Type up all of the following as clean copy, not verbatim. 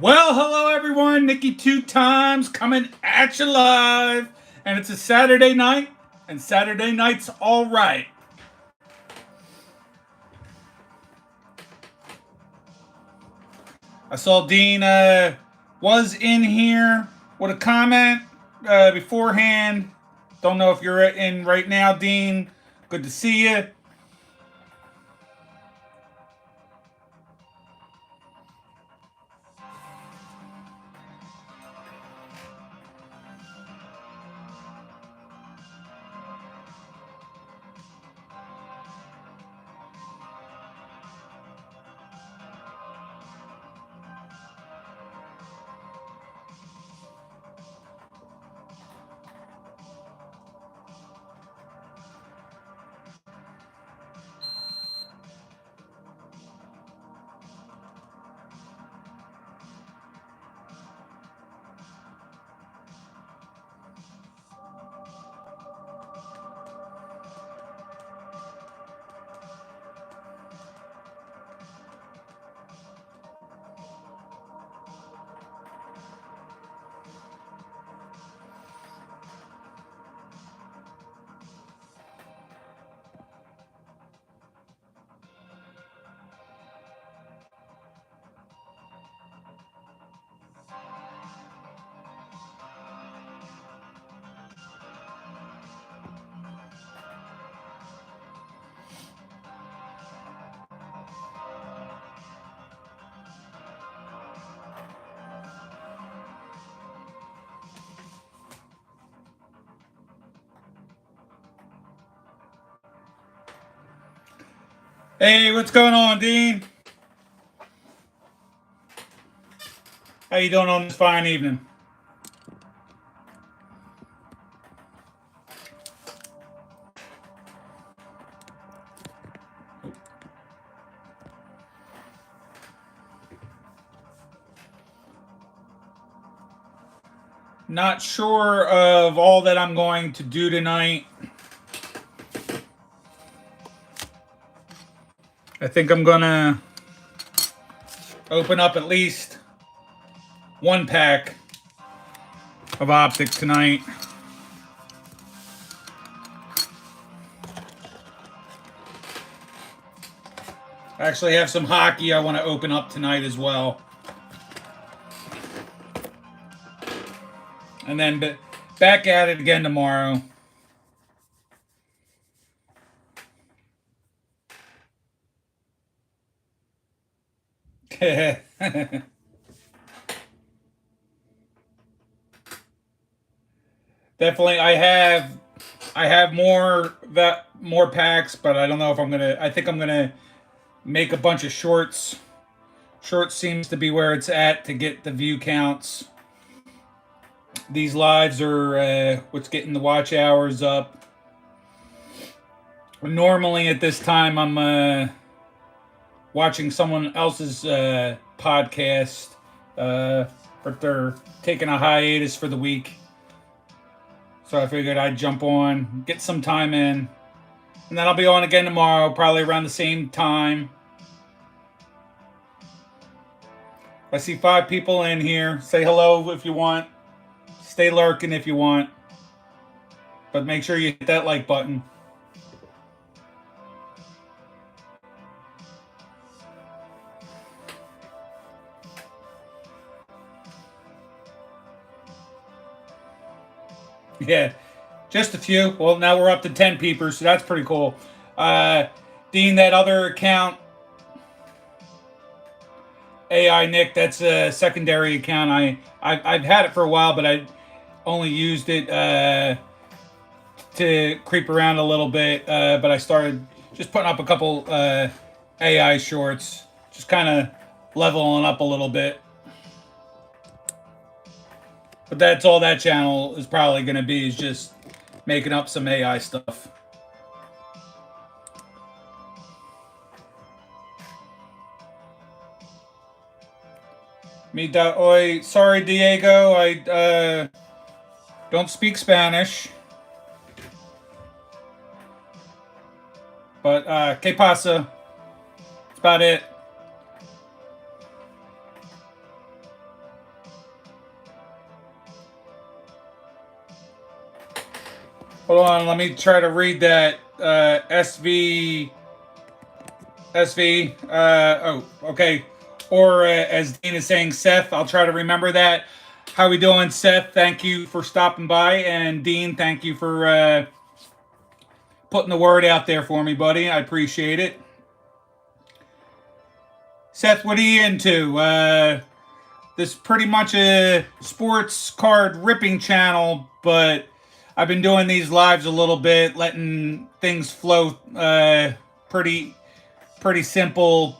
Well, hello everyone. Nikki Two Times coming at you live, and it's a Saturday night, and Saturday night's all right. I saw Dean was in here with a comment beforehand. Don't know if you're in right now, Dean. Good to see you. Hey, what's going on, Dean? How you doing on this fine evening? Not sure of all that I'm going to do tonight. I think I'm gonna open up at least one pack of optic tonight. I actually have some hockey I want to open up tonight as well. And then back at it again tomorrow. Definitely I have more packs, but I don't know if I think I'm gonna make a bunch of shorts. Shorts seems to be where it's at to get the view counts. These lives are what's getting the watch hours up. Normally at this time I'm watching someone else's podcast, but they're taking a hiatus for the week. So I figured I'd jump on, get some time in, and then I'll be on again tomorrow, probably around the same time. I see 5 people in here. Say hello if you want. Stay lurking if you want. But make sure you hit that like button. Yeah, just a few. Well, now we're up to 10 peepers, so that's pretty cool. Dean, that other account, AI Nick, that's a secondary account. I've had it for a while, but I only used it to creep around a little bit. But I started just putting up a couple AI shorts, just kind of leveling up a little bit. But that's all that channel is probably going to be, is just making up some AI stuff. Me da oi. Sorry, Diego. I don't speak Spanish. But que pasa? That's about it. Hold on, let me try to read that. SV. Oh, okay. Or as Dean is saying, Seth. I'll try to remember that. How we doing, Seth? Thank you for stopping by, and Dean, thank you for putting the word out there for me, buddy. I appreciate it. Seth, what are you into? This is pretty much a sports card ripping channel, but I've been doing these lives a little bit, letting things flow. Pretty simple.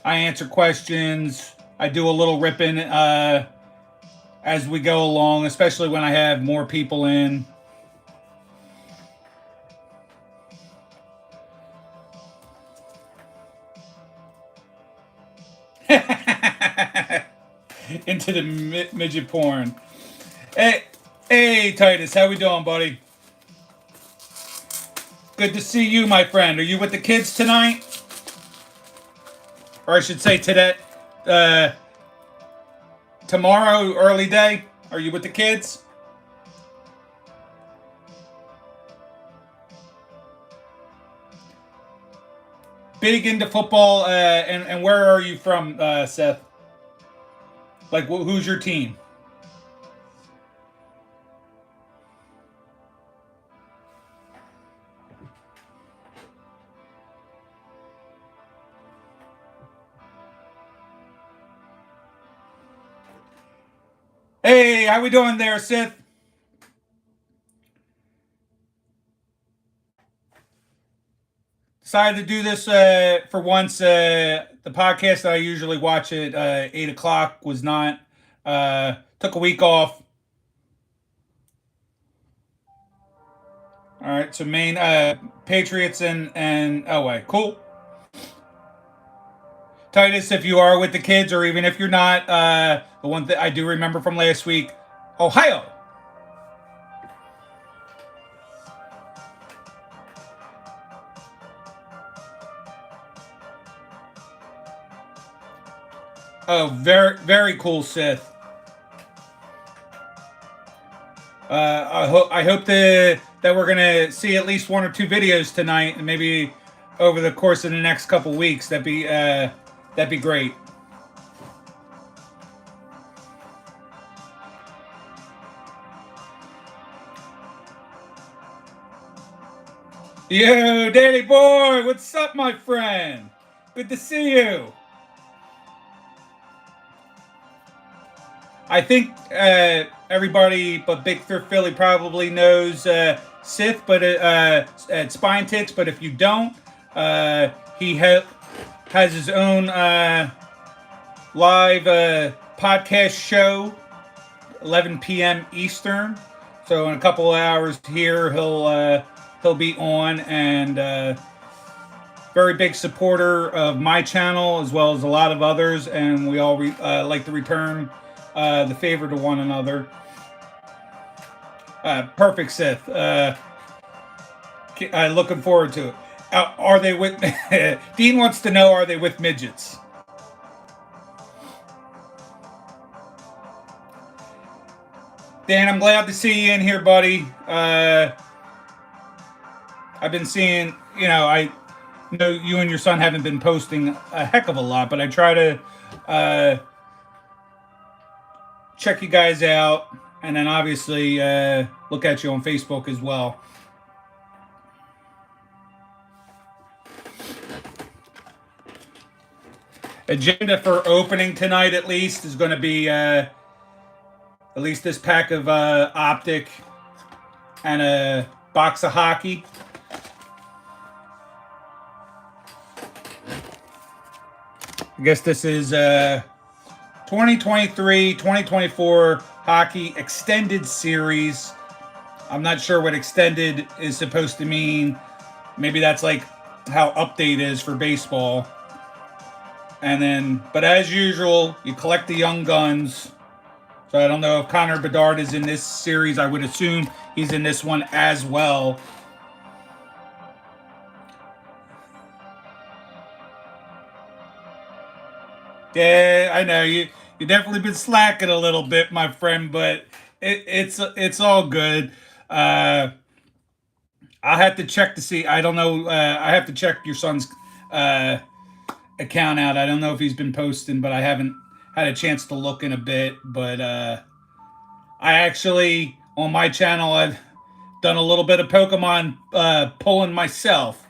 I answer questions. I do a little ripping as we go along, especially when I have more people in. Into the midget porn. Hey, Titus, how we doing, buddy? Good to see you, my friend. Are you with the kids tonight? Or I should say today, tomorrow, early day. Are you with the kids? Big into football, and where are you from, Seth? Like, who's your team? Hey, how we doing there, Seth? Decided to do this for once. The podcast that I usually watch at 8 o'clock was not. Took a week off. All right, so main Patriots and oh wait, cool. Titus, if you are with the kids, or even if you're not, the one that I do remember from last week, Ohio. Oh, very cool, Sith. I hope that we're gonna see at least one or two videos tonight, and maybe over the course of the next couple weeks. That'd be great. Yo, Danny boy, what's up, my friend? Good to see you. I think everybody but Big Thrift Philly probably knows Sith, but at Spine Ticks. But if you don't, he has his own live podcast show, 11 p.m. Eastern. So in a couple of hours here, he'll be on, and very big supporter of my channel as well as a lot of others, and we all like to return the favor to one another. Perfect, Sith. Looking forward to it. Are they with? Dean wants to know: are they with midgets? Dan, I'm glad to see you in here, buddy. I've been seeing, I know you and your son haven't been posting a heck of a lot, but I try to check you guys out, and then obviously look at you on Facebook as well. Agenda for opening tonight, at least, is going to be at least this pack of Optic and a box of hockey. I guess this is 2023-2024 hockey extended series. I'm not sure what extended is supposed to mean. Maybe that's like how update is for baseball. And then, but as usual, you collect the young guns. So I don't know if Connor Bedard is in this series. I would assume he's in this one as well. Yeah, I know you definitely been slacking a little bit, my friend, but it's all good. I'll have to check to see. I don't know. I have to check your son's uh, account out. I don't know if he's been posting, but I haven't had a chance to look in a bit. But I actually, on my channel, I've done a little bit of Pokemon pulling myself.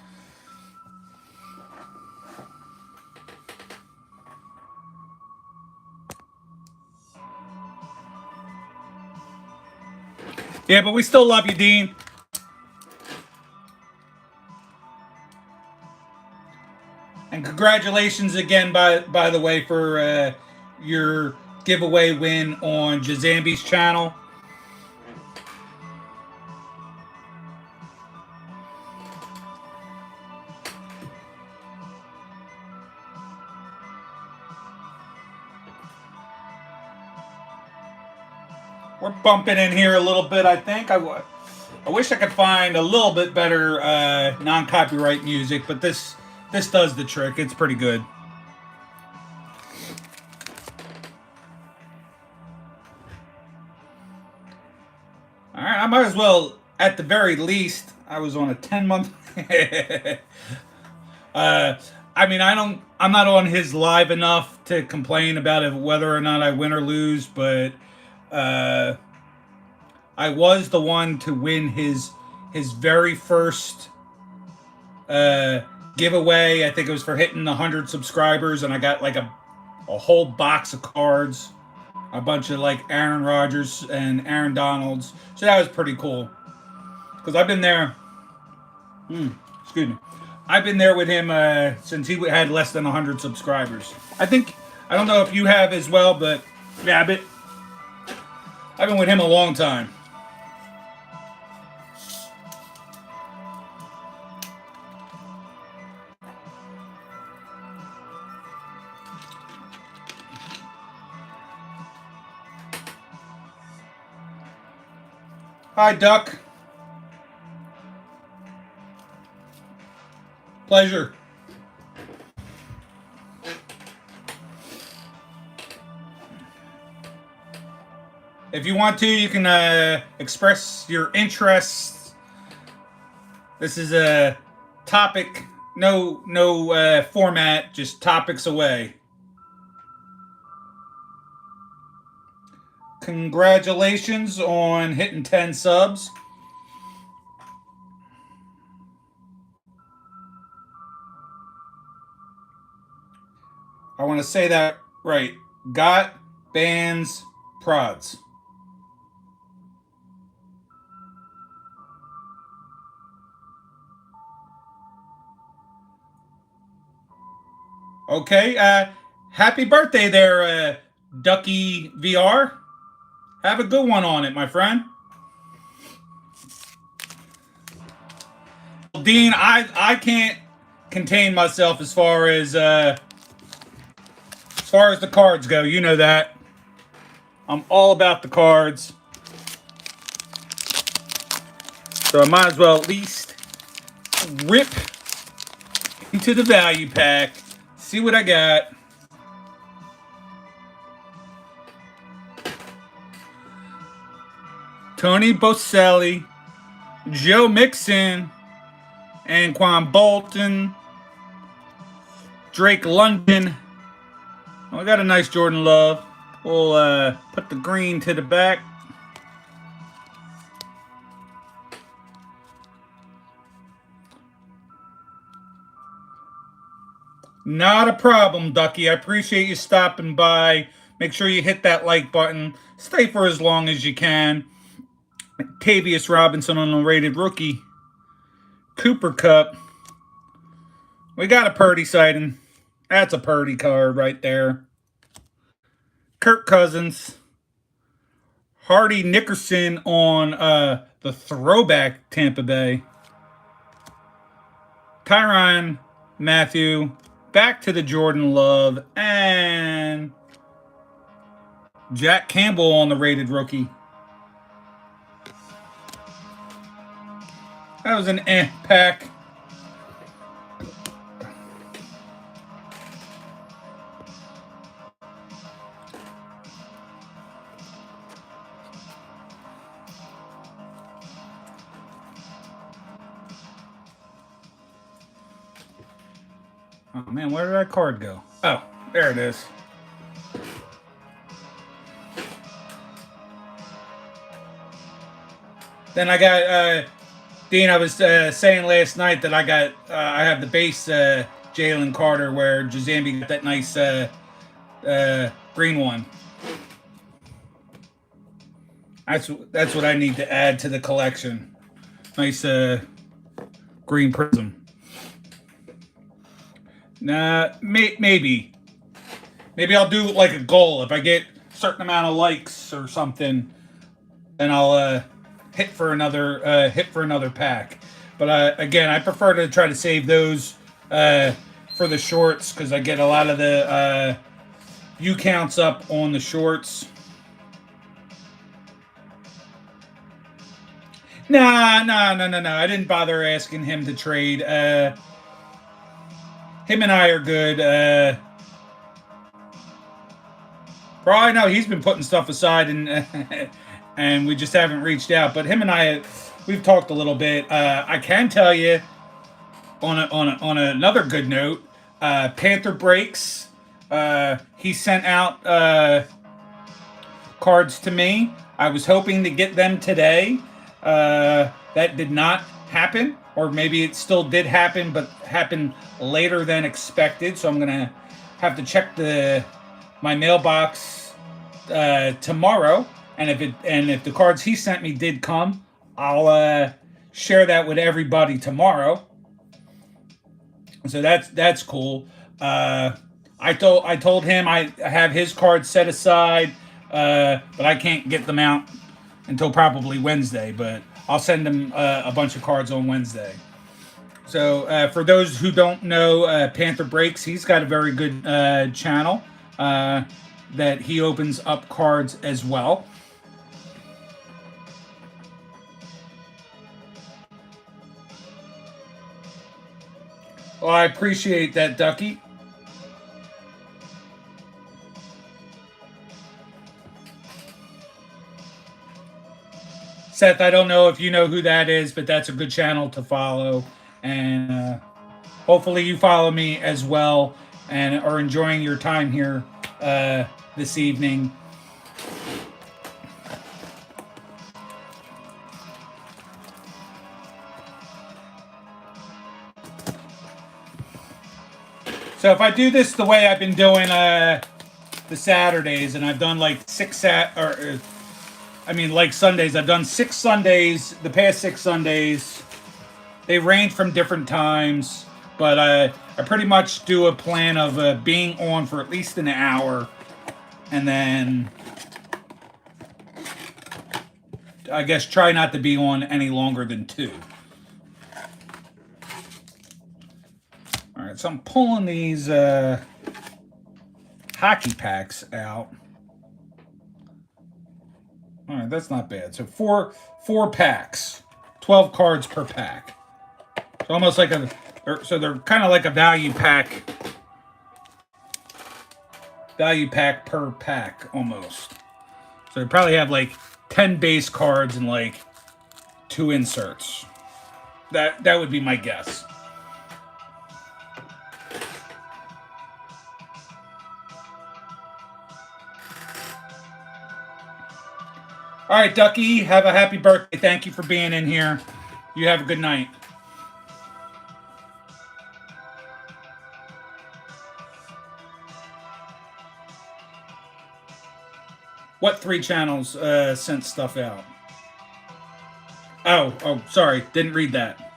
Yeah, but we still love you, Dean. And congratulations again, by the way, for your giveaway win on Jazambi's channel. We're bumping in here a little bit, I think. I wish I could find a little bit better non-copyright music, but this does the trick. It's pretty good. All right, I might as well, at the very least, I was on a 10-month. I mean, I'm not on his live enough to complain about it, whether or not I win or lose, but uh, I was the one to win his very first giveaway. I think it was for hitting 100 subscribers, and I got like a whole box of cards, a bunch of like Aaron Rodgers and Aaron Donalds. So that was pretty cool because I've been there. Excuse me. I've been there with him since he had less than 100 subscribers. I don't know if you have as well, but yeah, I've been with him a long time. Hi, Duck. Pleasure. If you want to, you can express your interests. This is a topic, no format, just topics away. Congratulations on hitting 10 subs. I want to say that right. Got bands prods. Okay. Happy birthday there, Ducky VR. Have a good one on it, my friend. Dean, I can't contain myself as far as the cards go. You know that. I'm all about the cards. So I might as well at least rip into the value pack. See what I got. Tony Boselli, Joe Mixon, Anquan Bolton, Drake London. Oh, I got a nice Jordan Love. We'll put the green to the back. Not a problem, Ducky. I appreciate you stopping by. Make sure you hit that like button. Stay for as long as you can. Tavius Robinson on the rated rookie. Cooper Kupp. We got a Purdy sighting. That's a Purdy card right there. Kirk Cousins. Hardy Nickerson on the throwback Tampa Bay. Tyrann Mathieu. Back to the Jordan Love. And Jack Campbell on the rated rookie. That was an pack. Oh man, where did that card go? Oh, there it is. Then I got Dean. I was saying last night that I have the base Jalen Carter where Jazambi got that nice green one. That's what I need to add to the collection. Nice green prism. Nah, maybe I'll do like a goal. If I get a certain amount of likes or something, then I'll hit for another pack. But again, I prefer to try to save those for the shorts because I get a lot of the view counts up on the shorts. Nah. I didn't bother asking him to trade. Him and I are good. For all I know, he's been putting stuff aside and we just haven't reached out. But him and I, we've talked a little bit. I can tell you on another good note, Panther Breaks. He sent out cards to me. I was hoping to get them today. That did not happen, or maybe it still did happen, but happened later than expected. So I'm gonna have to check my mailbox tomorrow, and if the cards he sent me did come, I'll share that with everybody tomorrow. So that's cool. I told him I have his cards set aside, but I can't get them out until probably Wednesday. But I'll send him a bunch of cards on Wednesday. So for those who don't know, Panther Breaks, he's got a very good channel that he opens up cards as well. Well, I appreciate that, Ducky. Seth, I don't know if you know who that is, but that's a good channel to follow. And hopefully you follow me as well and are enjoying your time here this evening. So if I do this the way I've been doing the Saturdays, and I've done like like Sundays, I've done 6 Sundays, the past 6 Sundays. They range from different times, but I pretty much do a plan of being on for at least an hour, and then I guess try not to be on any longer than 2. All right, so I'm pulling these hockey packs out. All right, that's not bad. So four packs, 12 cards per pack. So almost like they're kind of like a value pack per pack almost. So they probably have like 10 base cards and like 2 inserts. That would be my guess. All right, Ducky, have a happy birthday. Thank you for being in here. You have a good night. What 3 channels sent stuff out? Oh, sorry. Didn't read that.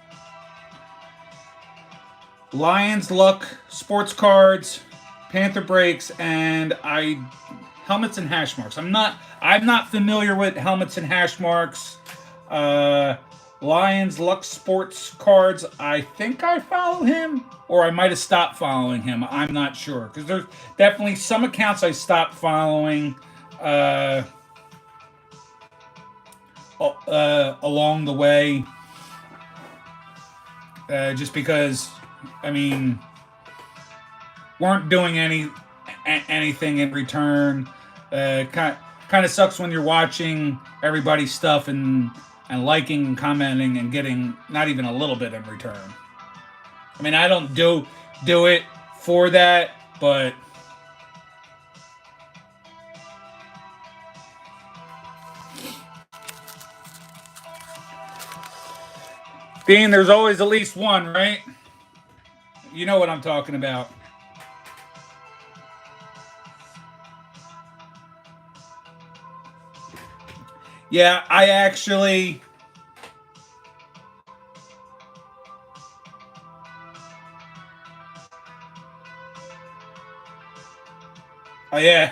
Lions Luck, Sports Cards, Panther Breaks, and Helmets and Hash Marks. I'm not familiar with Helmets and Hash Marks. Lions Luck Sports Cards. I think I follow him, or I might have stopped following him. I'm not sure, because there's definitely some accounts I stopped following along the way, just because, I mean, weren't doing anything in return. Kind of sucks when you're watching everybody's stuff and liking and commenting and getting not even a little bit in return. I mean, I don't do it for that, but Dean, there's always at least one, right? You know what I'm talking about. Yeah, I actually. Oh yeah,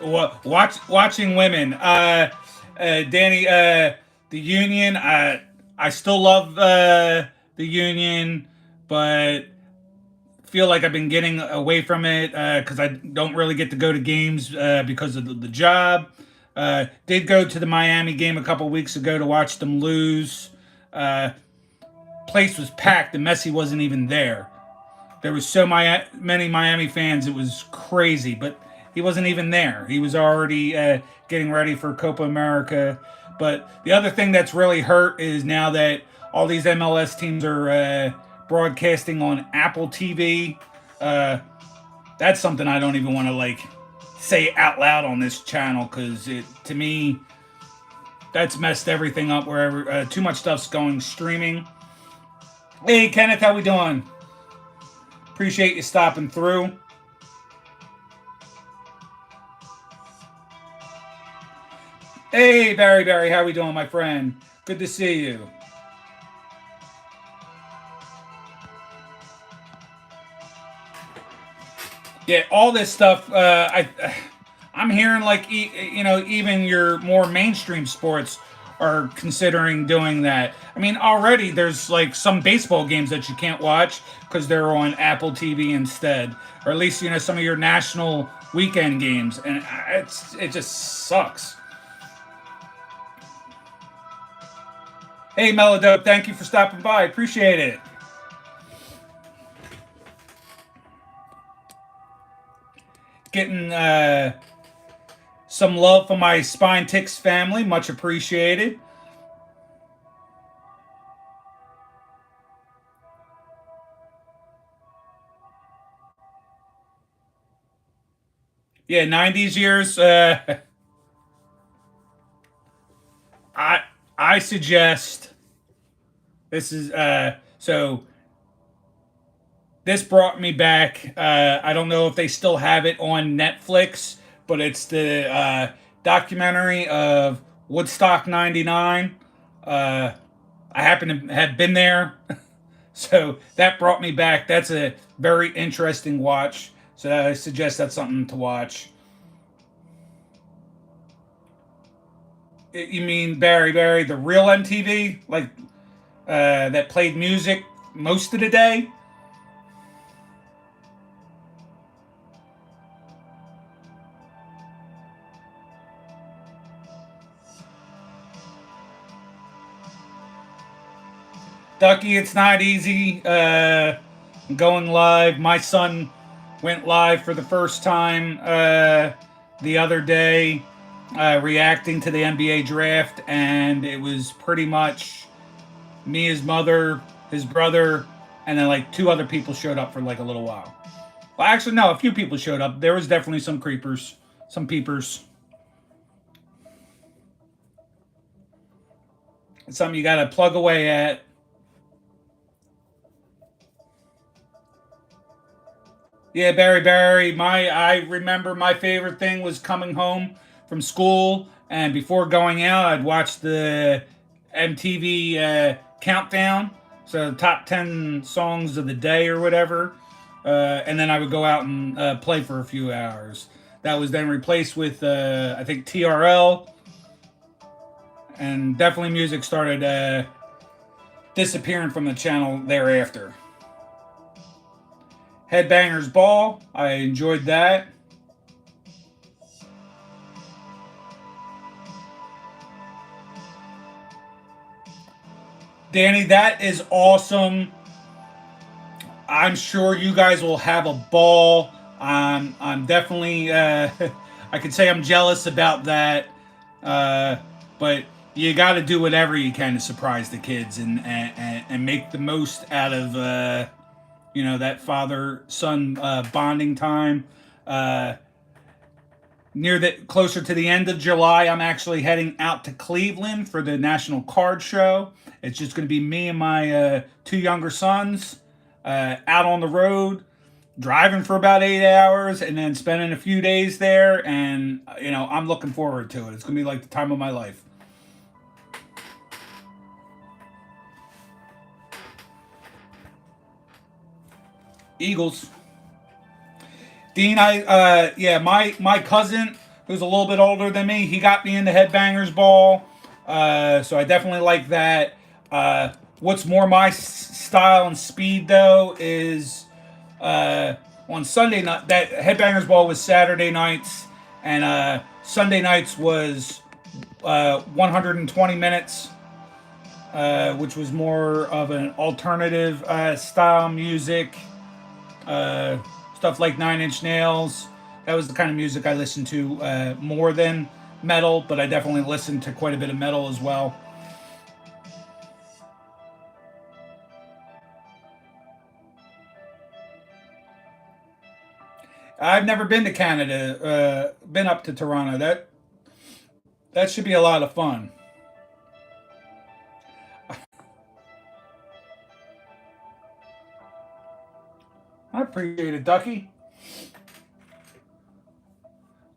watching women. Danny, the Union. I still love the Union, but feel like I've been getting away from it because I don't really get to go to games because of the job. Did go to the Miami game a couple weeks ago to watch them lose. Uh, Place was packed and Messi wasn't even there. There was so many Miami fans, it was crazy, but he wasn't even there. He was already getting ready for Copa America. But the other thing that's really hurt is now that all these MLS teams are broadcasting on Apple TV. Uh, that's something I don't even want to like say out loud on this channel because it to me that's messed everything up. Wherever too much stuff's going streaming. Hey Kenneth, how we doing? Appreciate you stopping through. Hey Barry, how we doing, my friend? Good to see you. Yeah, all this stuff. I'm hearing like even your more mainstream sports are considering doing that. I mean, already there's like some baseball games that you can't watch because they're on Apple TV instead, or at least some of your national weekend games, and it just sucks. Hey Melodope, thank you for stopping by. Appreciate it. Getting some love from my Spine Ticks family, much appreciated. Yeah, 90s years. I I suggest this is so this brought me back. I don't know if they still have it on Netflix, but it's the documentary of Woodstock '99. Uh, I happen to have been there, so that brought me back. That's a very interesting watch. So I suggest that's something to watch. You mean Barry, the real MTV, like that played music most of the day? Ducky, it's not easy going live. My son went live for the first time the other day, reacting to the NBA draft, and it was pretty much me, his mother, his brother, and then like two other people showed up for like a little while. Well, actually, no, a few people showed up. There was definitely some creepers, some peepers. It's something you got to plug away at. Yeah, Barry. I remember my favorite thing was coming home from school, and before going out, I'd watch the MTV countdown, so the top 10 songs of the day or whatever, and then I would go out and play for a few hours. That was then replaced with I think TRL, and definitely music started disappearing from the channel thereafter. Headbangers Ball. I enjoyed that. Danny, that is awesome. I'm sure you guys will have a ball. I'm definitely, I could say I'm jealous about that. But you got to do whatever you can to surprise the kids and make the most out of You know, that father-son bonding time. Uh, Near the closer to the end of July, I'm actually heading out to Cleveland for the National Card Show. It's just going to be me and my two younger sons out on the road, driving for about 8 hours, and then spending a few days there. And you know, I'm looking forward to it. It's going to be like the time of my life. Eagles. Dean, yeah, my cousin, who's a little bit older than me, he got me into Headbangers Ball, so I definitely like that. What's more my style and speed though is on Sunday night. That Headbangers Ball was Saturday nights, and Sunday nights was 120 minutes, which was more of an alternative style music. Stuff like Nine Inch Nails. That was the kind of music I listened to more than metal, but I definitely listened to quite a bit of metal as well. I've never been to Canada, been up to Toronto. That should be a lot of fun. I appreciate it, Ducky.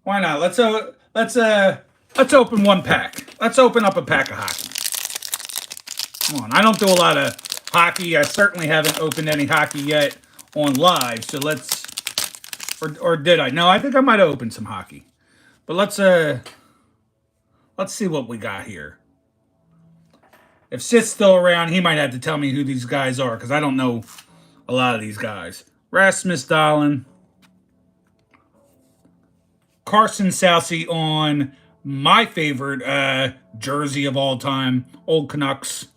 Why not? Let's open one pack. Let's open up a pack of hockey. Come on, I don't do a lot of hockey. I certainly haven't opened any hockey yet on live. So or did I? No, I think I might have opened some hockey. But let's see what we got here. If Sith's still around, he might have to tell me who these guys are because I don't know a lot of these guys. Rasmus Dahlin, Carson Soucy on my favorite jersey of all time, Old Canucks.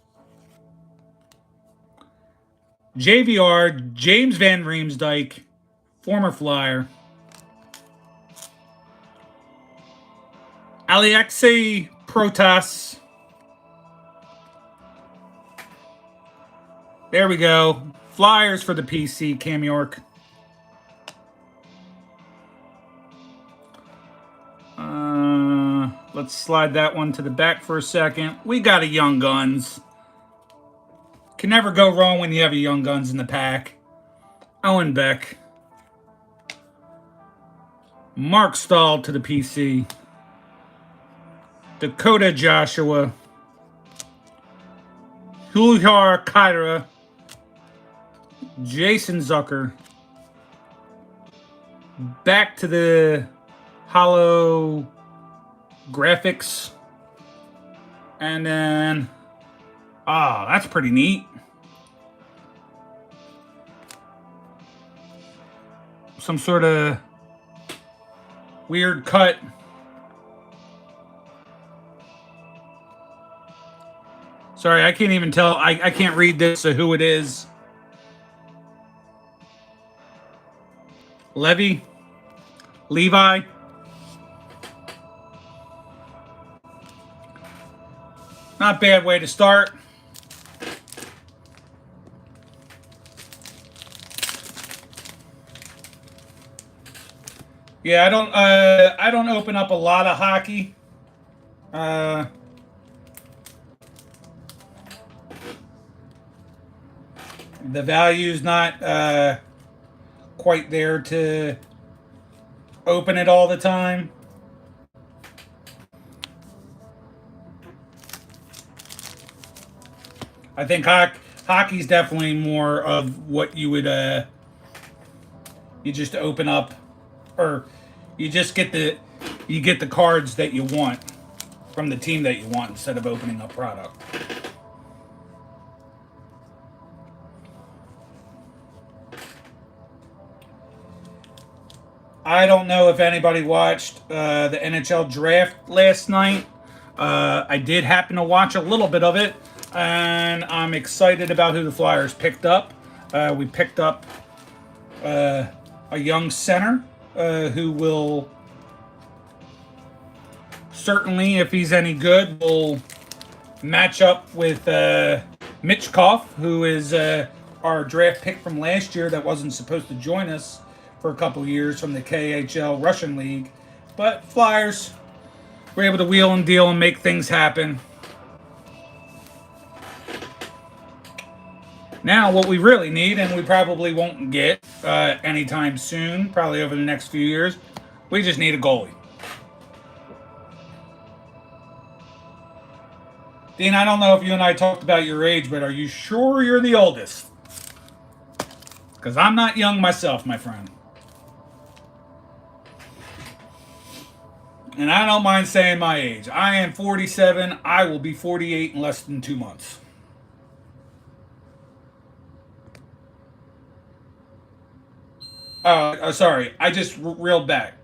JVR, James Van Riemsdyk, former Flyer. Alexei Protas. There we go. Flyers for the PC, Cam York. Let's slide that one to the back for a second. We got a Young Guns. Can never go wrong when you have a Young Guns in the pack. Owen Beck. Mark Stahl to the PC. Dakota Joshua. Hulhar Kyra. Jason Zucker. Back to the hollow graphics. And then, that's pretty neat. Some sort of weird cut. Sorry, I can't even tell. I can't read this, so who it is. Levi. Not bad way to start. Yeah, I don't open up a lot of hockey. The value's not quite there to open it all the time. I think hockey's definitely more of what you would you just open up, or you just get the cards that you want from the team that you want instead of opening up product. I don't know if anybody watched the NHL draft last night. I did happen to watch a little bit of it, and I'm excited about who the Flyers picked up. We picked up a young center who will certainly, if he's any good, will match up with Mitchkov, who is our draft pick from last year that wasn't supposed to join us for a couple years from the KHL Russian League. But Flyers were able to wheel and deal and make things happen. Now, what we really need, and we probably won't get anytime soon, probably over the next few years, we just need a goalie. Dean, I don't know if you and I talked about your age, but are you sure you're the oldest? Because I'm not young myself, my friend. And I don't mind saying my age. I am 47. I will be 48 in less than 2 months. Sorry. I just reeled back.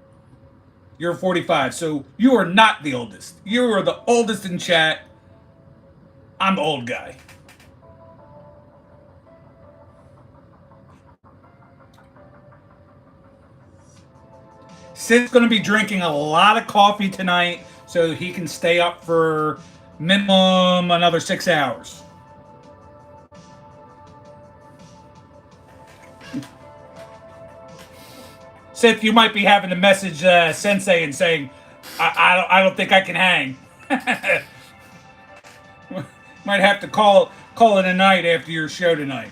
You're 45, so you are not the oldest. You are the oldest in chat. I'm the old guy. Sid's going to be drinking a lot of coffee tonight so he can stay up for minimum another 6 hours. Sith, you might be having to message Sensei and saying, I don't think I can hang. Might have to call it a night after your show tonight.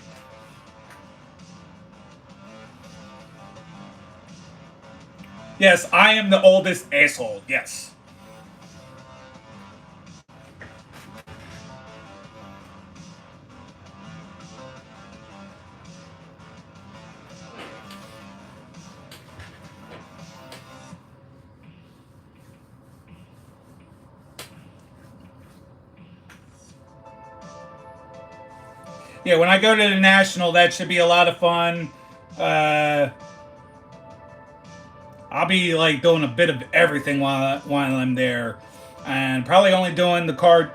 Yes, I am the oldest asshole. Yes. Yeah, when I go to the National, that should be a lot of fun. I'll be like doing a bit of everything while I'm there, and probably only doing the card.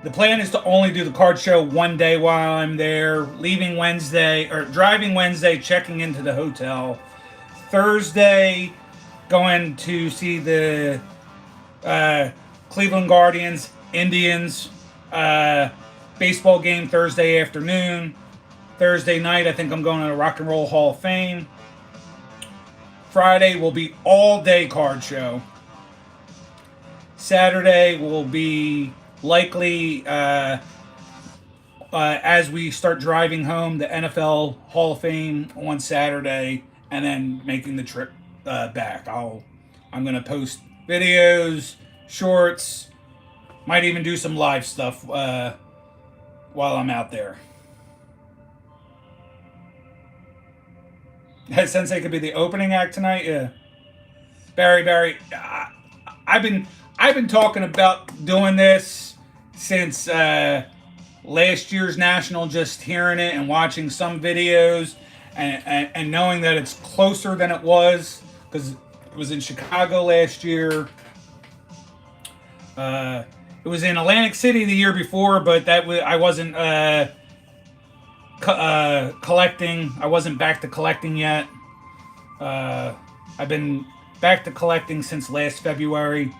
The plan is to only do the card show one day while I'm there, leaving Wednesday or driving Wednesday, checking into the hotel. Thursday, going to see the Cleveland Guardians, Indians baseball game Thursday afternoon. Thursday night, I think I'm going to the Rock and Roll Hall of Fame. Friday will be all day card show. Saturday will be likely as we start driving home the NFL Hall of Fame on Saturday, and then making the trip back. I'm gonna post videos, shorts, might even do some live stuff while I'm out there. Sensei could be the opening act tonight. Yeah, Barry. I've been talking about doing this since last year's National. Just hearing it and watching some videos, and knowing that it's closer than it was, because it was in Chicago last year. It was in Atlantic City the year before, but I wasn't collecting. I wasn't back to collecting yet. I've been back to collecting since last February.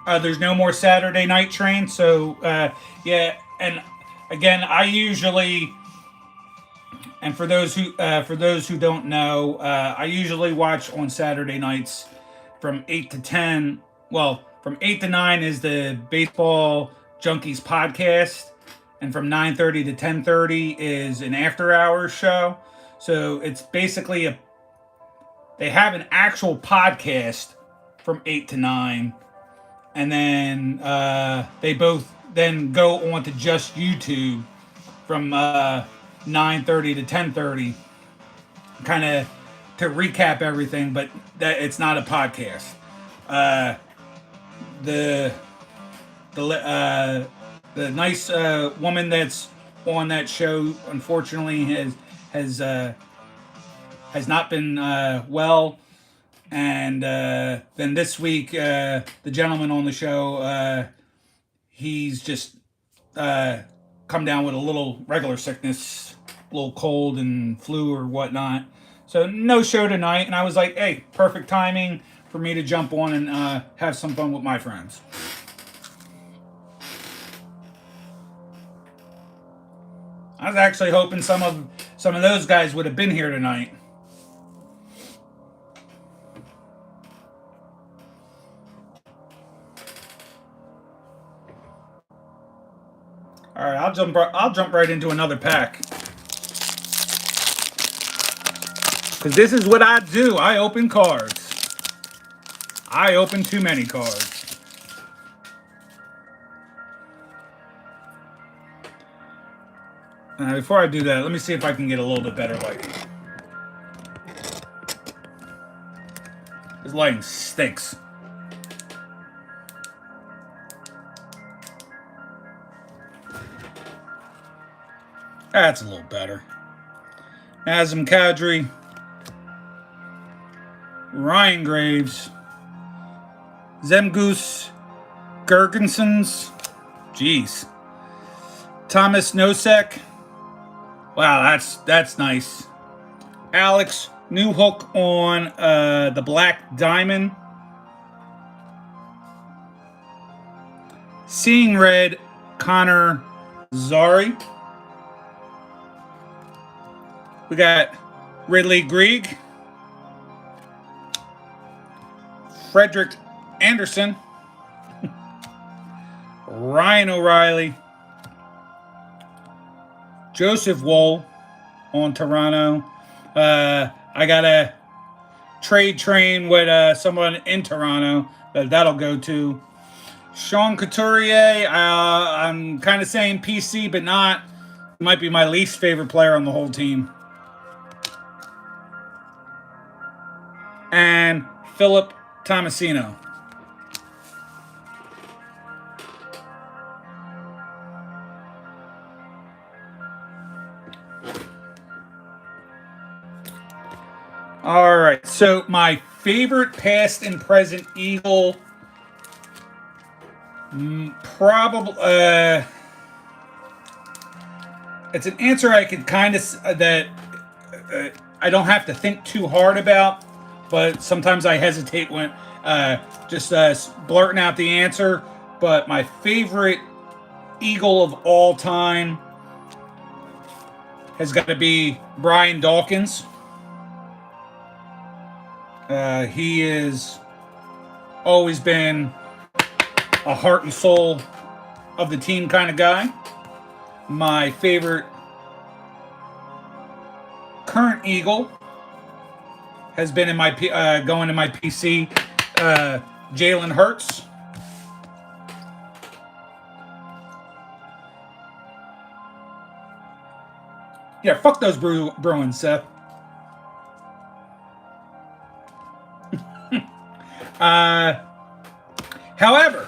There's no more Saturday night train, so yeah. And again, I usually, and for those who don't know, I usually watch on Saturday nights from 8 to 10. Well, from 8 to 9 is the Baseball Junkies podcast, and from 9:30 to 10:30 is an after hours show. So it's basically they have an actual podcast from 8 to 9, and then they both then go on to just YouTube from 9:30 to 10:30, kind of to recap everything, but that it's not a podcast. The nice woman that's on that show, unfortunately, has not been well, and then this week the gentleman on the show, he's just come down with a little regular sickness, a little cold and flu or whatnot. So no show tonight, and I was like, hey, perfect timing for me to jump on and have some fun with my friends. I was actually hoping some of those guys would have been here tonight. All right, I'll jump right into another pack. Cuz this is what I do. I open cards. I open too many cards. Before I do that, let me see if I can get a little bit better lighting. This lighting stinks. That's a little better. Nazem Kadri, Ryan Graves, Zemgus Girgensons, jeez, Thomas Nosek. Wow, that's nice. Alex Newhook on the Black Diamond. Seeing Red, Connor Zari. We got Ridley Greig, Frederick Anderson, Ryan O'Reilly, Joseph Woll on Toronto. I got a trade train with someone in Toronto that'll go to. Sean Couturier, I'm kind of saying PC, but not. Might be my least favorite player on the whole team. And Philip Tomasino. All right, so my favorite past and present Eagle, probably it's an answer I could kind of that I don't have to think too hard about, but sometimes I hesitate when just blurting out the answer. But my favorite Eagle of all time has got to be Brian Dawkins. He has always been a heart and soul of the team kind of guy. My favorite current Eagle has been in my going to my PC, Jalen Hurts. Yeah, fuck those Bruins, Seth. However,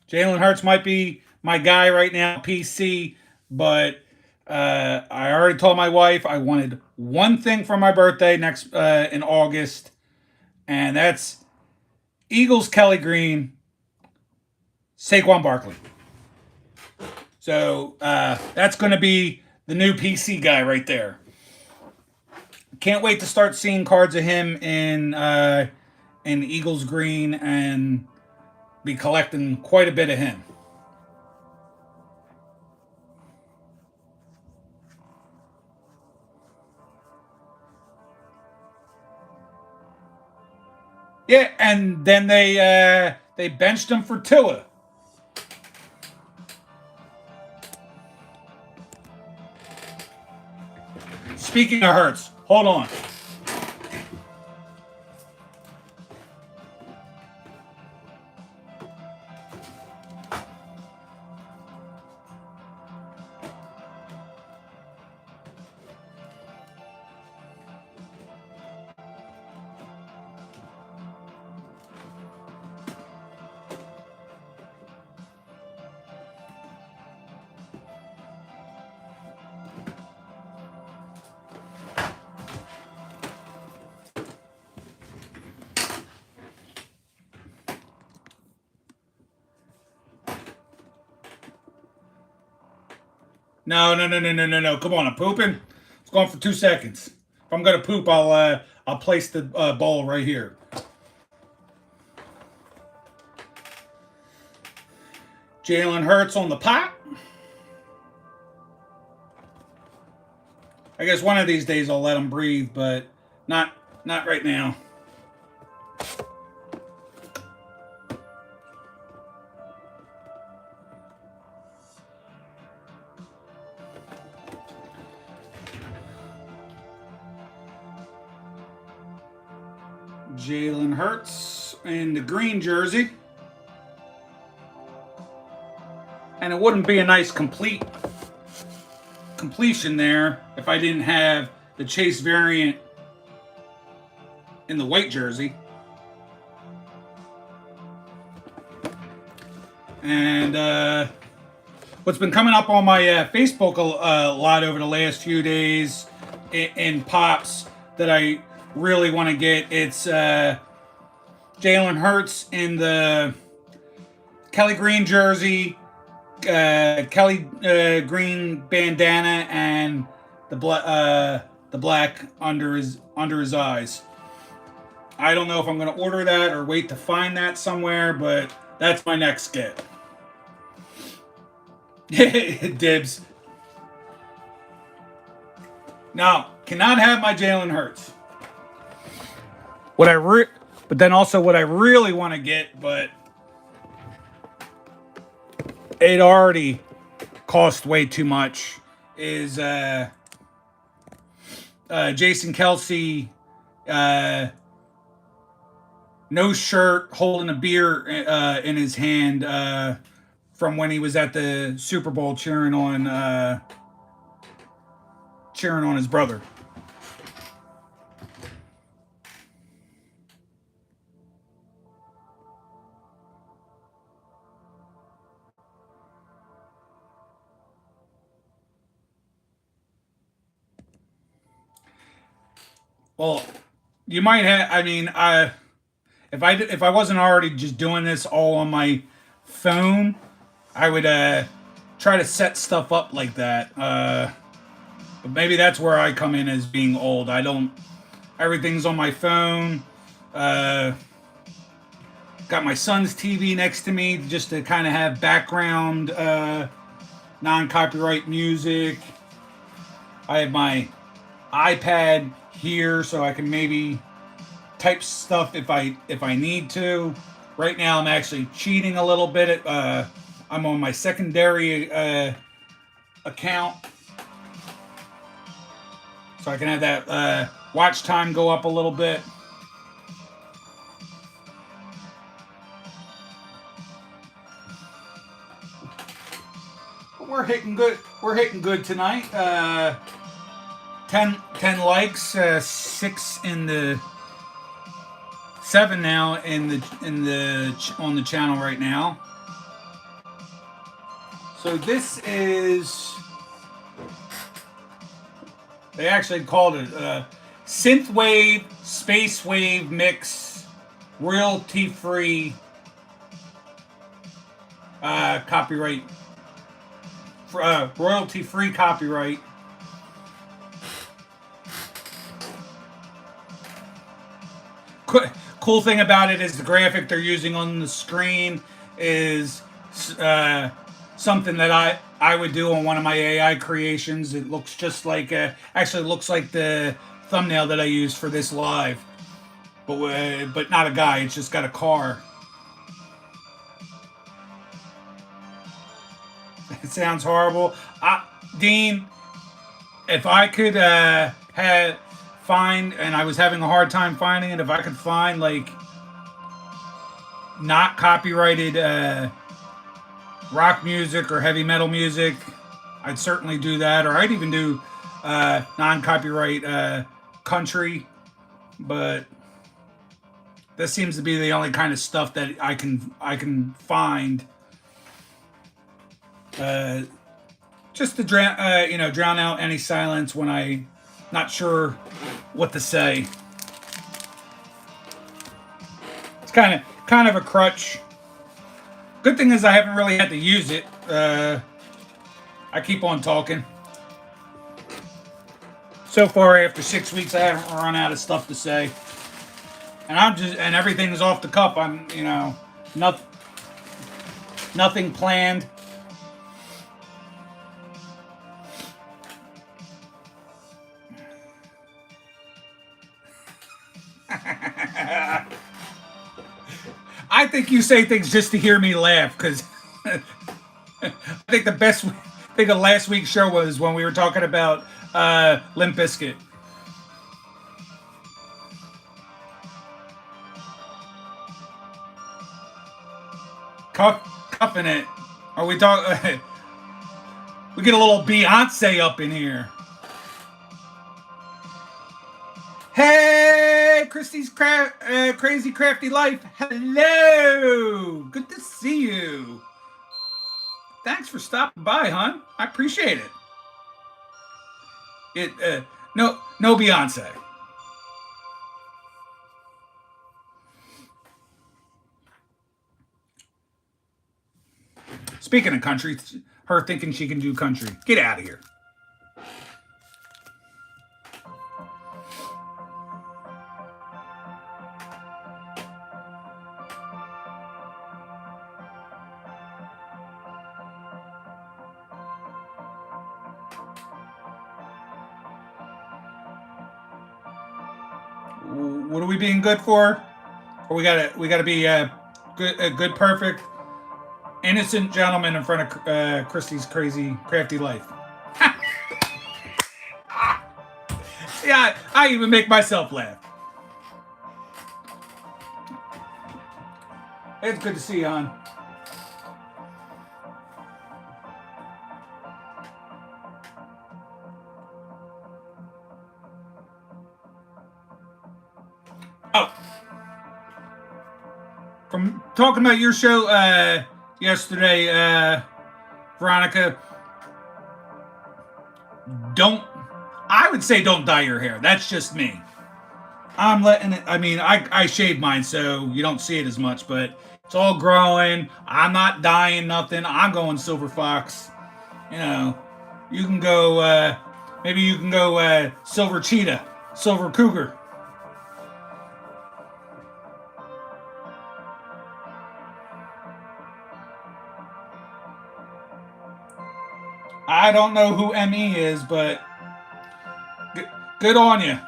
Jalen Hurts might be my guy right now, PC, but I already told my wife I wanted one thing for my birthday next in August, and that's Eagles Kelly Green, Saquon Barkley. So that's going to be the new PC guy right there. Can't wait to start seeing cards of him in Eagles green and be collecting quite a bit of him. Yeah, and then they benched him for Tua. Speaking of Hurts, hold on. No. Come on, I'm pooping. It's going for 2 seconds. If I'm gonna poop, I'll place the bowl right here. Jalen Hurts on the pot. I guess one of these days I'll let him breathe, but not right now. Jalen Hurts in the green jersey. And it wouldn't be a nice completion there if I didn't have the Chase variant in the white jersey. And what's been coming up on my Facebook a lot over the last few days in pops that I really want to get, it's Jalen Hurts in the Kelly Green jersey, Kelly Green bandana, and the black under his eyes. I don't know if I'm going to order that or wait to find that somewhere, but that's my next get. Dibs. Now, cannot have my Jalen Hurts. But then also what I really want to get, but it already cost way too much, is Jason Kelce, no shirt, holding a beer in his hand from when he was at the Super Bowl cheering on his brother. Well, you might have. I mean, if I wasn't already just doing this all on my phone, I would try to set stuff up like that. But maybe that's where I come in as being old. I don't. Everything's on my phone. Got my son's TV next to me just to kind of have background non-copyright music. I have my iPad here so I can maybe type stuff if I need to. Right now I'm actually cheating a little bit. I'm on my secondary account, so I can have that watch time go up a little bit. But we're hitting good. We're hitting good tonight. 10 likes, 6 in the 7 now on the channel right now. So this is, they actually called it synthwave space wave mix, royalty free copyright, royalty free copyright. Cool thing about it is the graphic they're using on the screen is something that I would do on one of my AI creations. It looks just like actually looks like the thumbnail that I used for this live, but not a guy. It's just got a car. It sounds horrible, Dean. If I could find, and I was having a hard time finding it, if I could find like not copyrighted rock music or heavy metal music, I'd certainly do that. Or I'd even do non-copyright country, but this seems to be the only kind of stuff that I can find just to drown out any silence when I not sure what to say. It's kind of a crutch. Good thing is I haven't really had to use it. I keep on talking. So far, after 6 weeks, I haven't run out of stuff to say. And everything's off the cuff. I'm, Nothing planned. I think you say things just to hear me laugh, because I think the best thing of last week's show was when we were talking about Limp Bizkit. Cuffing it. Are we talking? We get a little Beyonce up in here. Hey, Christy's Crazy Crafty Life. Hello. Good to see you. Thanks for stopping by, hon. I appreciate it. No Beyonce. Speaking of country, her thinking she can do country. Get out of here. What are we being good for? Or we gotta be good, perfect, innocent gentleman in front of Christy's Crazy Crafty Life. Yeah, I even make myself laugh. It's good to see you, hon. Oh, from talking about your show yesterday, Veronica, I would say don't dye your hair. That's just me. I'm letting it, I mean, I shave mine so you don't see it as much, but it's all growing. I'm not dyeing nothing. I'm going Silver Fox. You know, you can go, maybe you can go Silver Cheetah, Silver Cougar. I don't know who ME is, but good on you.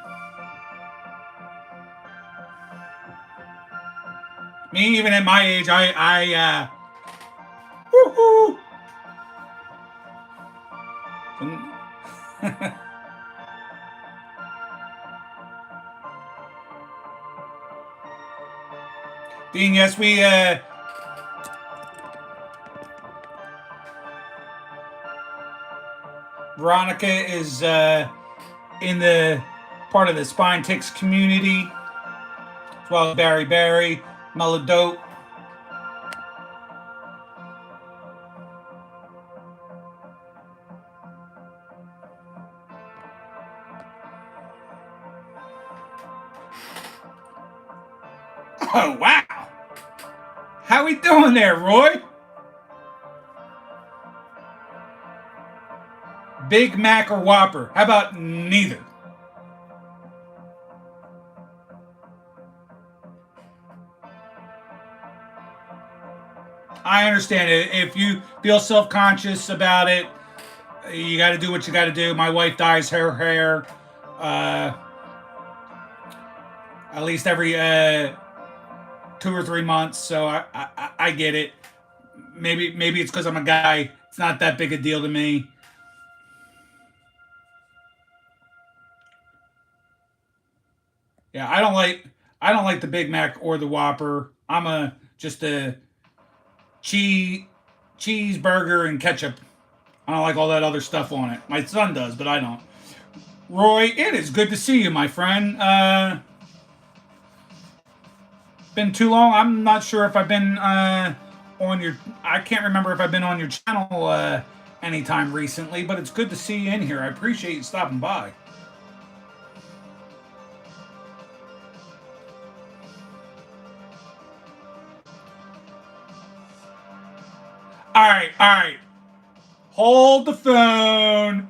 Me, even at my age, woohoo. Dean, yes, we Veronica is in the part of the Spine Ticks community, as well as Barry, Melodope. Oh, wow. How we doing there, Roy? Big Mac or Whopper? How about neither? I understand it. If you feel self-conscious about it, you got to do what you got to do. My wife dyes her hair at least every 2 or 3 months, so I get it. Maybe it's because I'm a guy. It's not that big a deal to me. Yeah, I don't like the Big Mac or the Whopper. I'm just a cheeseburger and ketchup. I don't like all that other stuff on it. My son does, but I don't. Roy, it is good to see you, my friend. Been too long. I'm not sure if I've been on your. I can't remember if I've been on your channel anytime recently, but it's good to see you in here. I appreciate you stopping by. All right. Hold the phone.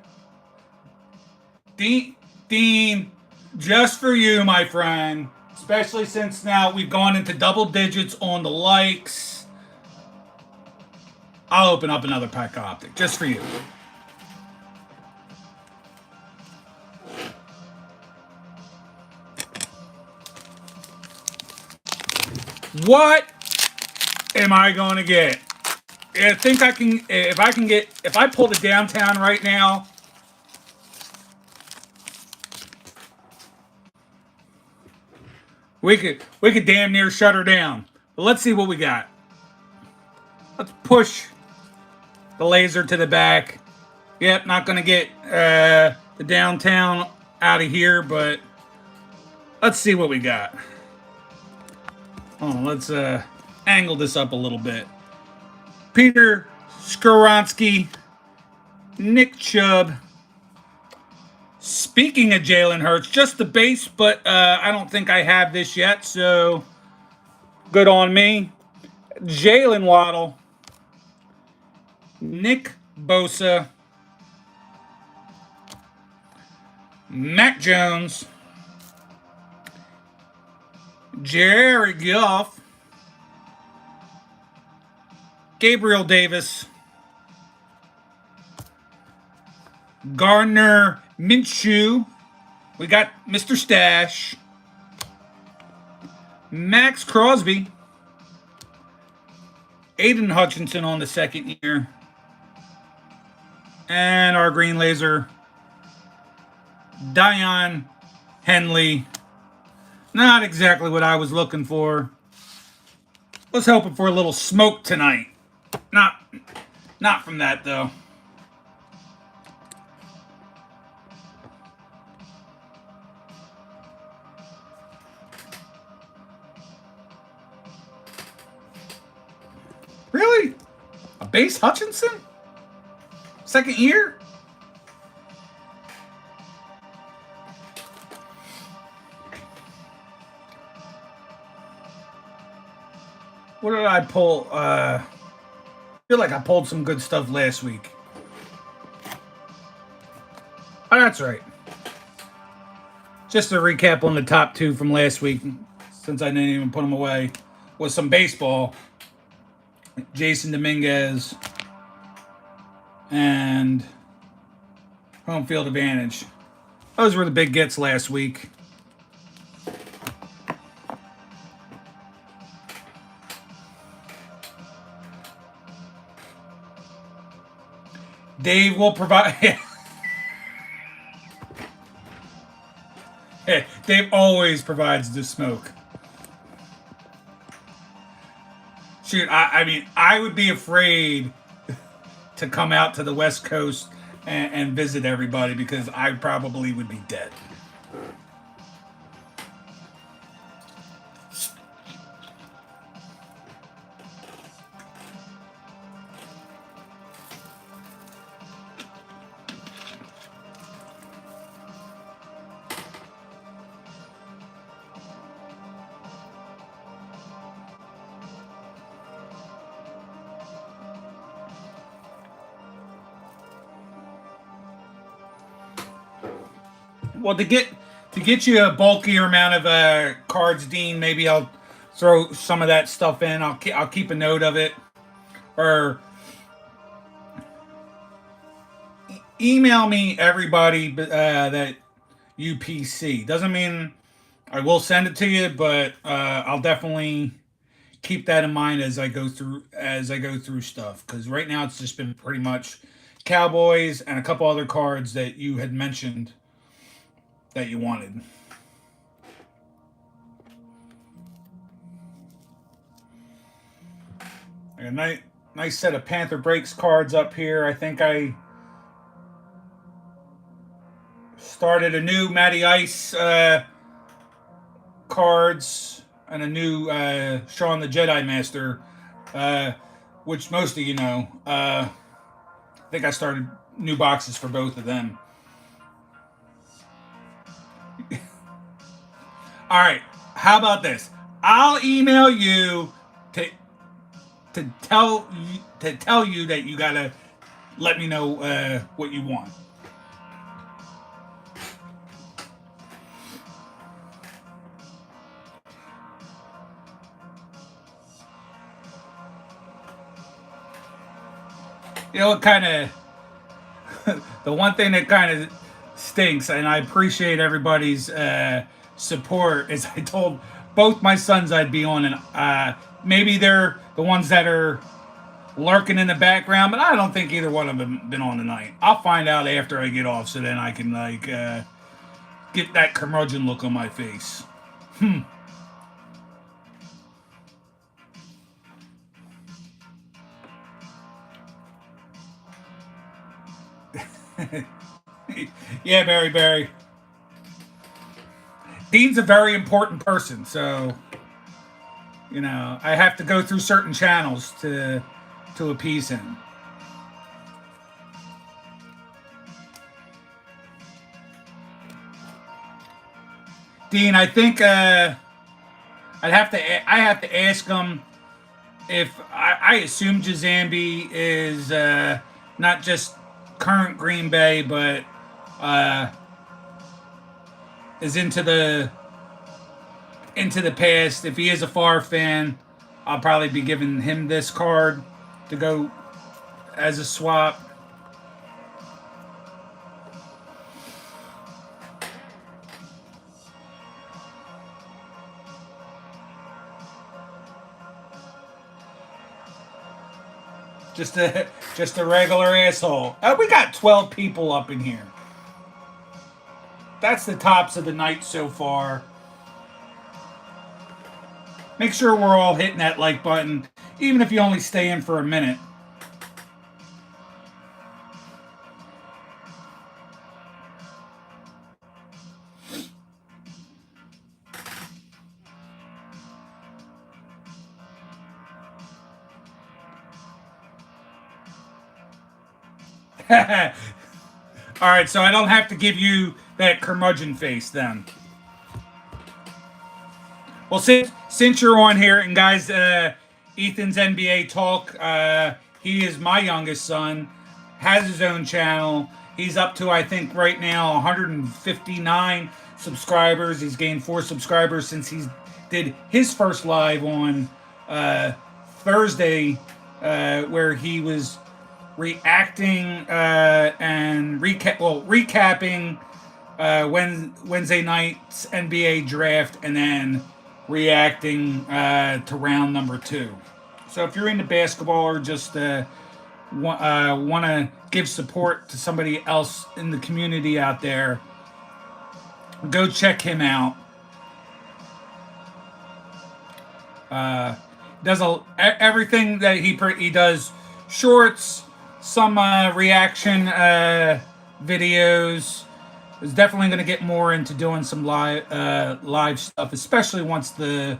Dean, just for you, my friend. Especially since now we've gone into double digits on the likes. I'll open up another pack of Optic just for you. What am I going to get? I think I can, if I pull the downtown right now, we could damn near shut her down. But let's see what we got. Let's push the laser to the back. Yep, not going to get the downtown out of here, but let's see what we got. Oh, let's angle this up a little bit. Peter Skoronski, Nick Chubb. Speaking of Jalen Hurts, just the base, but I don't think I have this yet, so good on me. Jalen Waddle, Nick Bosa, Mac Jones, Jared Goff, Gabriel Davis, Gardner Minshew. We got Mr. Stash, Max Crosby, Aiden Hutchinson on the second year, and our green laser, Dion Henley. Not exactly what I was looking for. Was hoping for a little smoke tonight. Not from that though. Really? A base Hutchinson? Second year? What did I pull? I feel like I pulled some good stuff last week. Oh, that's right. Just to recap on the top two from last week, since I didn't even put them away, was some baseball. Jason Dominguez and home field advantage. Those were the big gets last week. Dave will provide. Dave always provides the smoke. Shoot, I mean, I would be afraid to come out to the West Coast and visit everybody because I probably would be dead. Well, to get you a bulkier amount of cards, Dean, maybe I'll throw some of that stuff in. I'll keep a note of it, or email me everybody that UPC. Doesn't mean I will send it to you, but I'll definitely keep that in mind as I go through stuff. Because right now it's just been pretty much Cowboys and a couple other cards that you had mentioned that you wanted. A nice set of Panther Breaks cards up here. I think I started a new Matty Ice cards and a new Shaun the Jedi Master, which most of you know. I think I started new boxes for both of them. All right, how about this? I'll email you to tell you that you gotta let me know what you want. You know, it kind of the one thing that kind of stinks, and I appreciate everybody's support. Is I told both my sons I'd be on, and maybe they're the ones that are lurking in the background, but I don't think either one of them been on tonight. I'll find out after I get off, so then I can like get that curmudgeon look on my face. Yeah, Barry. Dean's a very important person, so you know I have to go through certain channels to appease him. Dean, I think I have to ask him if I assume Jazambi is not just current Green Bay, but uh, is into the past. If he is a Favre fan, I'll probably be giving him this card to go as a swap. Just a just a regular asshole. We got 12 people up in here. That's the tops of the night so far. Make sure we're all hitting that like button, even if you only stay in for a minute. All right, so I don't have to give you that curmudgeon face then. Well, since you're on here, and guys, Ethan's NBA talk. He is my youngest son, has his own channel. He's up to I think right now 159 subscribers. He's gained 4 subscribers since he did his first live on Thursday, where he was reacting and recapping Wednesday night's NBA draft, and then reacting to round number 2. So if you're into basketball or just want to give support to somebody else in the community out there, go check him out. Does everything that he does: shorts, some reaction videos. Is definitely going to get more into doing some live stuff, especially once the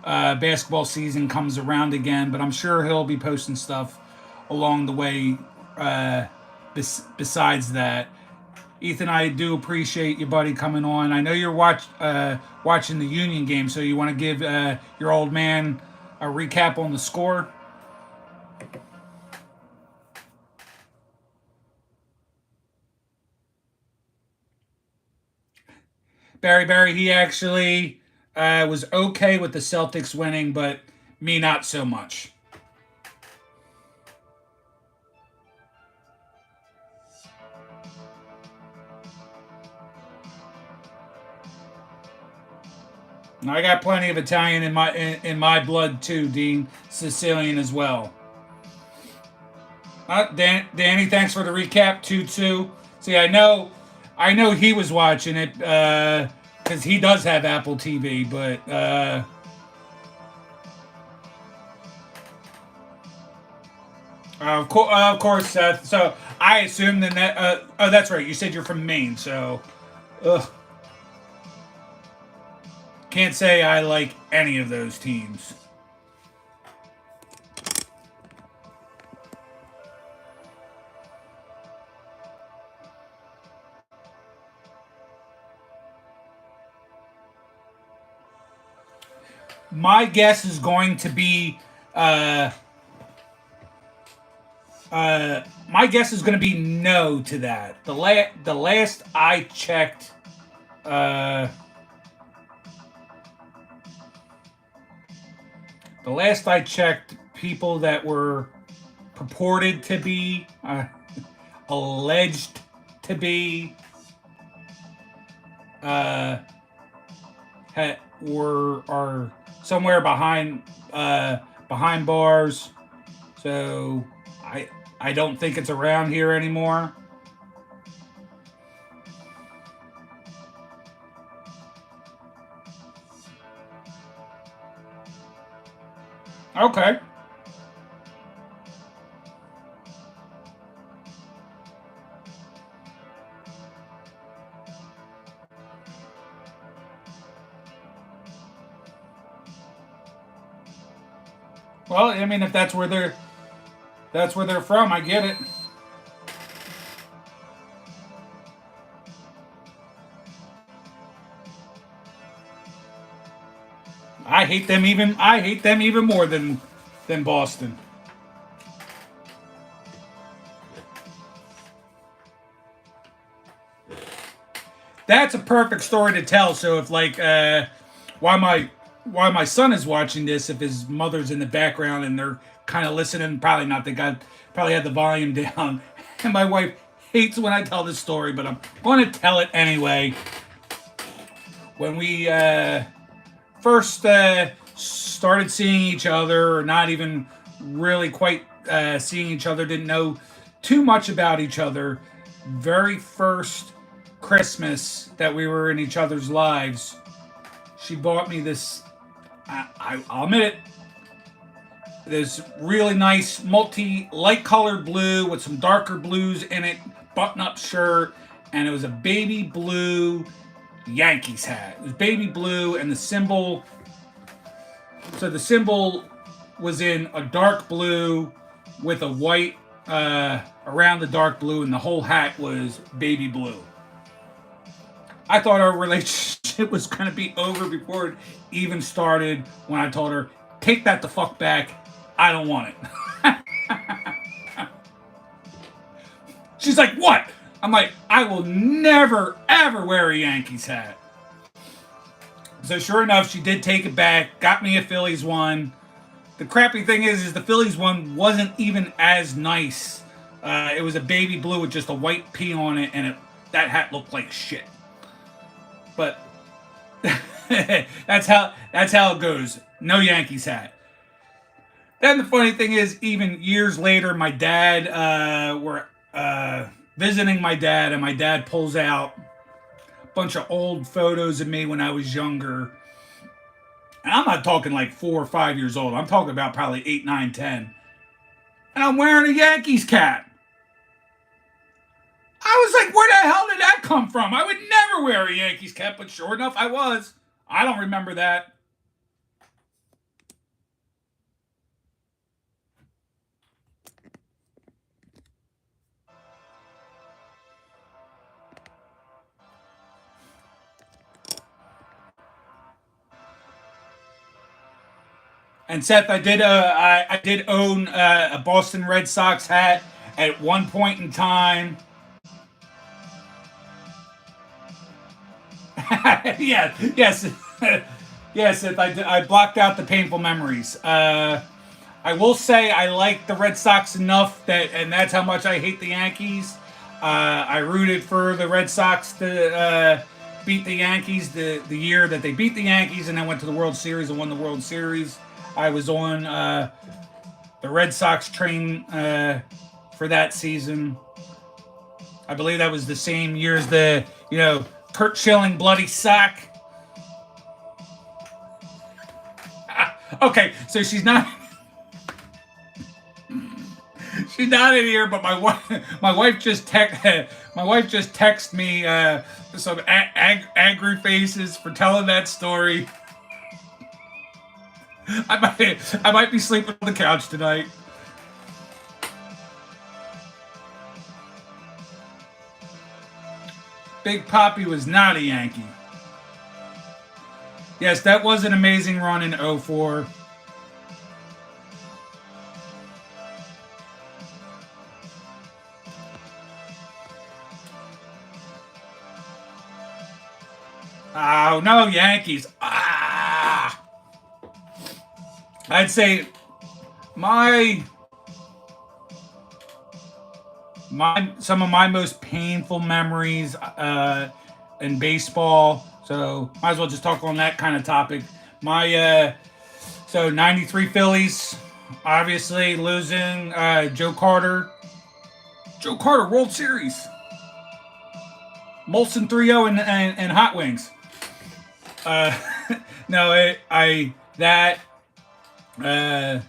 basketball season comes around again. But I'm sure he'll be posting stuff along the way. Besides that, Ethan, I do appreciate you, buddy, coming on. I know you're watching the Union game, so you want to give your old man a recap on the score. Barry, he actually was okay with the Celtics winning, but me not so much. I got plenty of Italian in my blood too, Dean. Sicilian as well. Danny, thanks for the recap. 2-2. See, I know he was watching it because he does have Apple TV, but of course, Seth. So I assume that. Oh, that's right. You said you're from Maine, so ugh, can't say I like any of those teams. My guess is going to be my guess is going to be no to that. The last I checked, uh, people that were purported to be, alleged to be, uh, were are somewhere behind bars. So I don't think it's around here anymore. Okay. Well, I mean, if that's where they're from, I get it. I hate them even more than Boston. That's a perfect story to tell. So if like why my son is watching this, if his mother's in the background and they're kind of listening, probably not. They got probably had the volume down. And my wife hates when I tell this story, but I'm going to tell it anyway. When we first started seeing each other, or not even really quite seeing each other, didn't know too much about each other. Very first Christmas that we were in each other's lives, she bought me this. I'll admit it. This really nice multi light colored blue with some darker blues in it, button up shirt, and it was a baby blue Yankees hat. It was baby blue, and the symbol. So the symbol was in a dark blue with a white around the dark blue, and the whole hat was baby blue. I thought our relationship was going to be over before it even started when I told her, take that the fuck back. I don't want it. She's like, what? I'm like, I will never, ever wear a Yankees hat. So sure enough, she did take it back, got me a Phillies one. The crappy thing is the Phillies one wasn't even as nice. It was a baby blue with just a white P on it, and that hat looked like shit. But that's how it goes. No Yankees hat. Then the funny thing is, even years later, my dad were visiting my dad, and my dad pulls out a bunch of old photos of me when I was younger. And I'm not talking like 4 or 5 years old. I'm talking about probably 8, 9, 10. And I'm wearing a Yankees cap. I was like, where the hell did that come from? I would never wear a Yankees cap, but sure enough, I was. I don't remember that. And Seth, I did own a Boston Red Sox hat at one point in time. Yes, yes. If I blocked out the painful memories. I will say I like the Red Sox enough and that's how much I hate the Yankees. I rooted for the Red Sox to beat the Yankees the year that they beat the Yankees, and then went to the World Series and won the World Series. I was on the Red Sox train for that season. I believe that was the same year as the Curt Schilling bloody sock. Okay, so she's not in here, but my wife just texted me some angry faces for telling that story. I might be sleeping on the couch tonight. Big Poppy was not a Yankee. Yes, that was an amazing run in 04. Oh, no, Yankees. I'd say my my some of my most painful memories in baseball. So might as well just talk on that kind of topic. My so '93 Phillies, obviously losing Joe Carter. Joe Carter World Series. Molson 3-0 and hot wings. Uh, no, I that uh,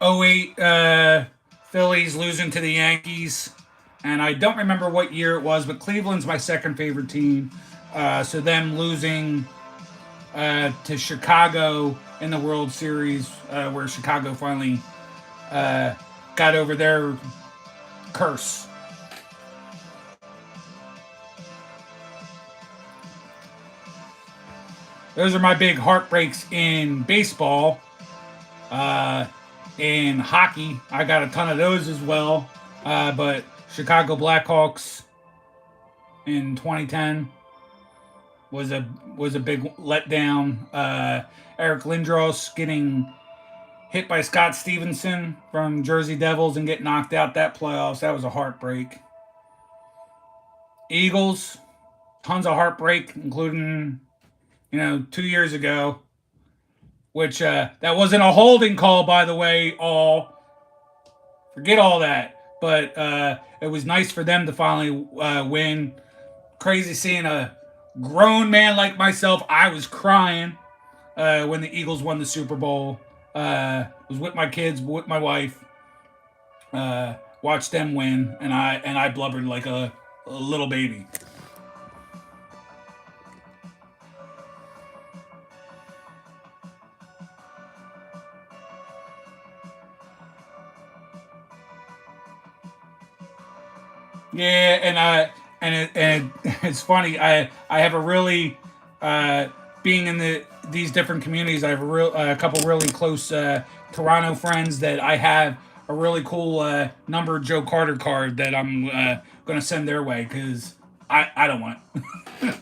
'08 Phillies losing to the Yankees, and I don't remember what year it was, but Cleveland's my second favorite team. So them losing to Chicago in the World Series, where Chicago finally got over their curse. Those are my big heartbreaks in baseball. Uh, in hockey, I got a ton of those as well. But Chicago Blackhawks in 2010 was a big letdown. Eric Lindros getting hit by Scott Stevenson from Jersey Devils and get knocked out that playoffs. That was a heartbreak. Eagles, tons of heartbreak, including 2 years ago, which that wasn't a holding call, by the way. All forget all that, but it was nice for them to finally win. Crazy seeing a grown man like myself. I was crying when the Eagles won the Super Bowl. Was with my kids, with my wife. Watched them win, and I blubbered like a little baby. Yeah, it's funny. I have a really being in these different communities. I have a couple really close Toronto friends that I have a really cool number Joe Carter card that I'm gonna send their way because I don't want it.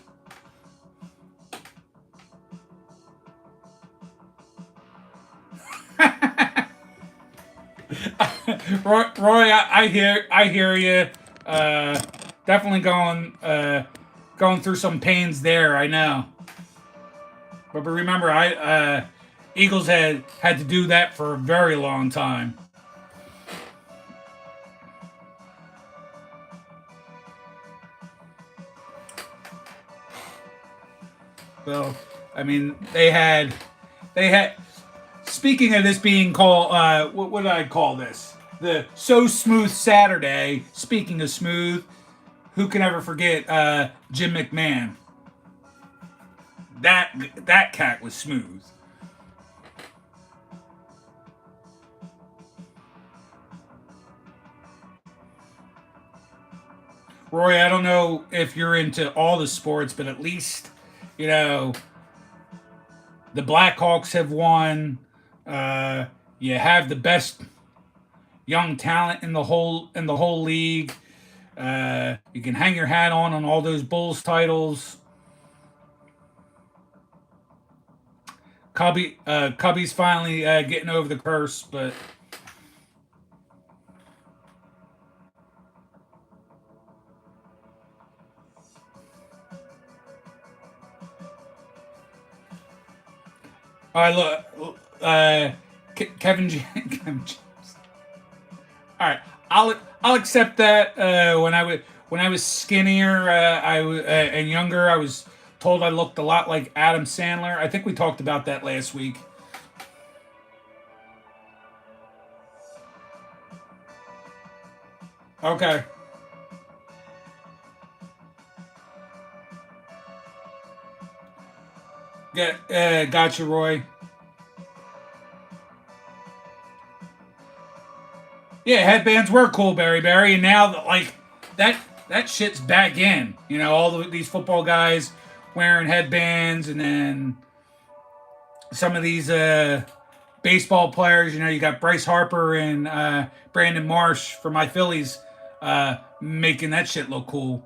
Roy, I hear you. Definitely going through some pains there. I know, but remember, I Eagles had to do that for a very long time. So, I mean, they had. Speaking of this being called, what did I call this? The So Smooth Saturday. Speaking of smooth, who can ever forget Jim McMahon? That cat was smooth. Roy, I don't know if you're into all the sports, but at least you know the Blackhawks have won. Uh, you have the best young talent in the whole league. You can hang your hat on all those Bulls titles. Cubby's finally getting over the curse, but I look Kevin Kevin James. All right, I'll accept that. When I was skinnier, and younger, I was told I looked a lot like Adam Sandler. I think we talked about that last week. Okay, got you, Roy. Yeah, headbands were cool, Barry, and now that that shit's back in. These football guys wearing headbands, and then some of these baseball players. You got Bryce Harper and Brandon Marsh for my Phillies making that shit look cool.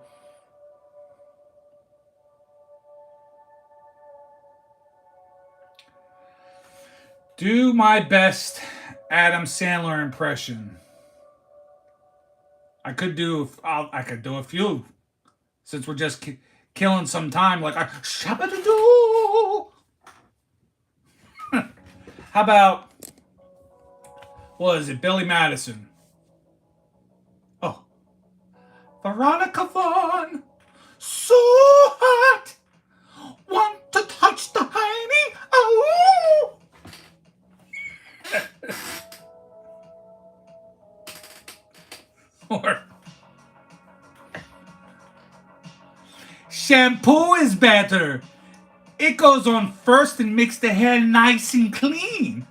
Do my best Adam Sandler impression. I could do I could do a few since we're just killing some time. Like I shabba-doo. How about what is it? Billy Madison. Oh, Veronica Vaughn. So hot. Want to touch the hiney? Oh. Or shampoo is better. It goes on first and makes the hair nice and clean.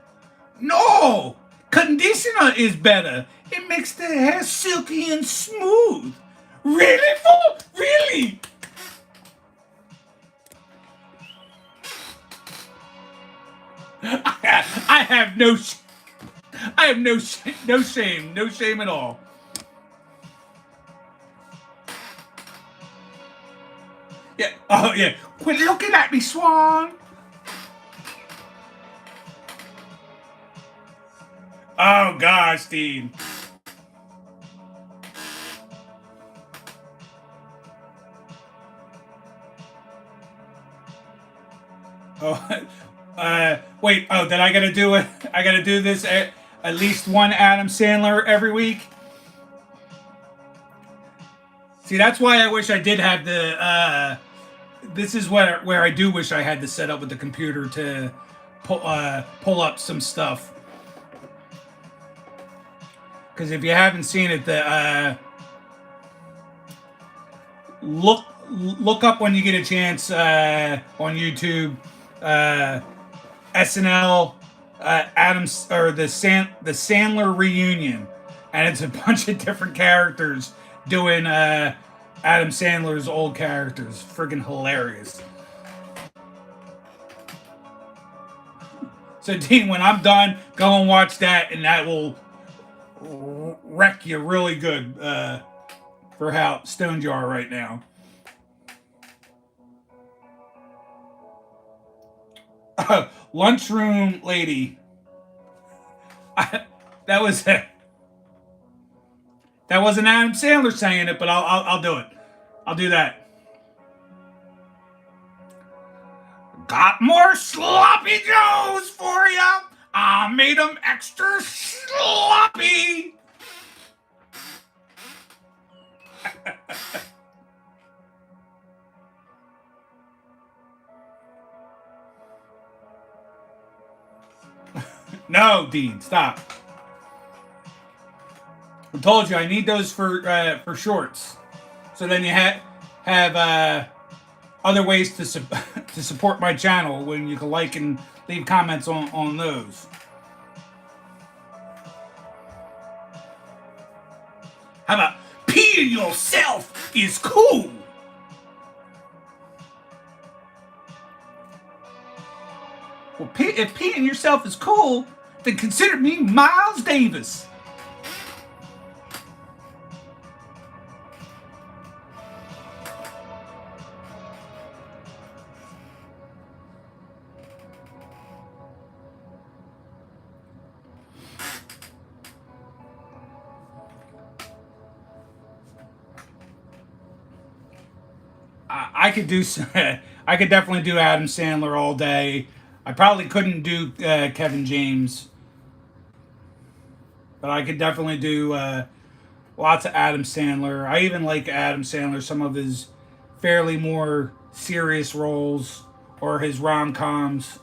No! Conditioner is better. It makes the hair silky and smooth. Really, fool? Really? I have no I have no shame. No shame at all. Yeah. Oh, yeah. Quit looking at me, Swan. Oh, gosh, Dean. Oh, wait. Oh, then I gotta do it. I gotta do this at least one Adam Sandler every week. See, that's why I wish I did have the. This is where I do wish I had the setup with the computer to pull up some stuff. Because if you haven't seen it, the look up when you get a chance on YouTube, SNL Adams or the Sandler reunion, and it's a bunch of different characters doing Adam Sandler's old characters. Friggin' hilarious. So Dean, when I'm done, go and watch that, and that will wreck you really good for how stoned you are right now. Lunchroom lady. That was that wasn't Adam Sandler saying it, but I'll do it. I'll do that. Got more sloppy joes for ya. I made them extra sloppy. No, Dean, stop. I told you I need those for shorts. So then you have other ways to to support my channel when you can like and leave comments on those. How about peeing yourself is cool? Well, if peeing yourself is cool, then consider me Miles Davis. I could do. I could definitely do Adam Sandler all day. I probably couldn't do Kevin James, but I could definitely do lots of Adam Sandler. I even like Adam Sandler, some of his fairly more serious roles or his rom coms.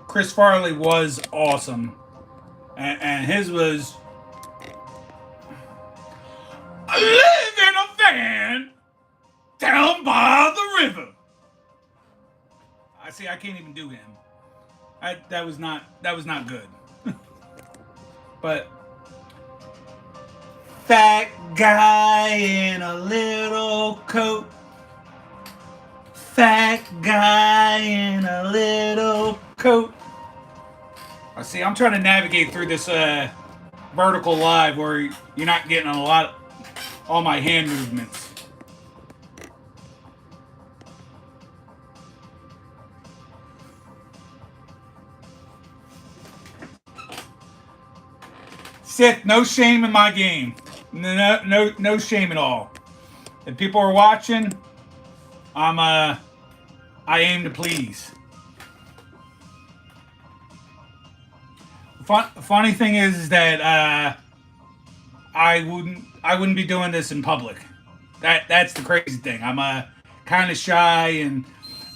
Chris Farley was awesome, and his was I live in a van down by the river. I see. I can't even do him. That was not good. But fat guy in a little coat, Fat guy in a little coat. I see. I'm trying to navigate through this vertical live where you're not getting a lot, all my hand movements. Sith, no shame in my game. No shame at all. If people are watching, I aim to please. Funny thing is that I wouldn't be doing this in public. That's the crazy thing. I'm kind of shy, and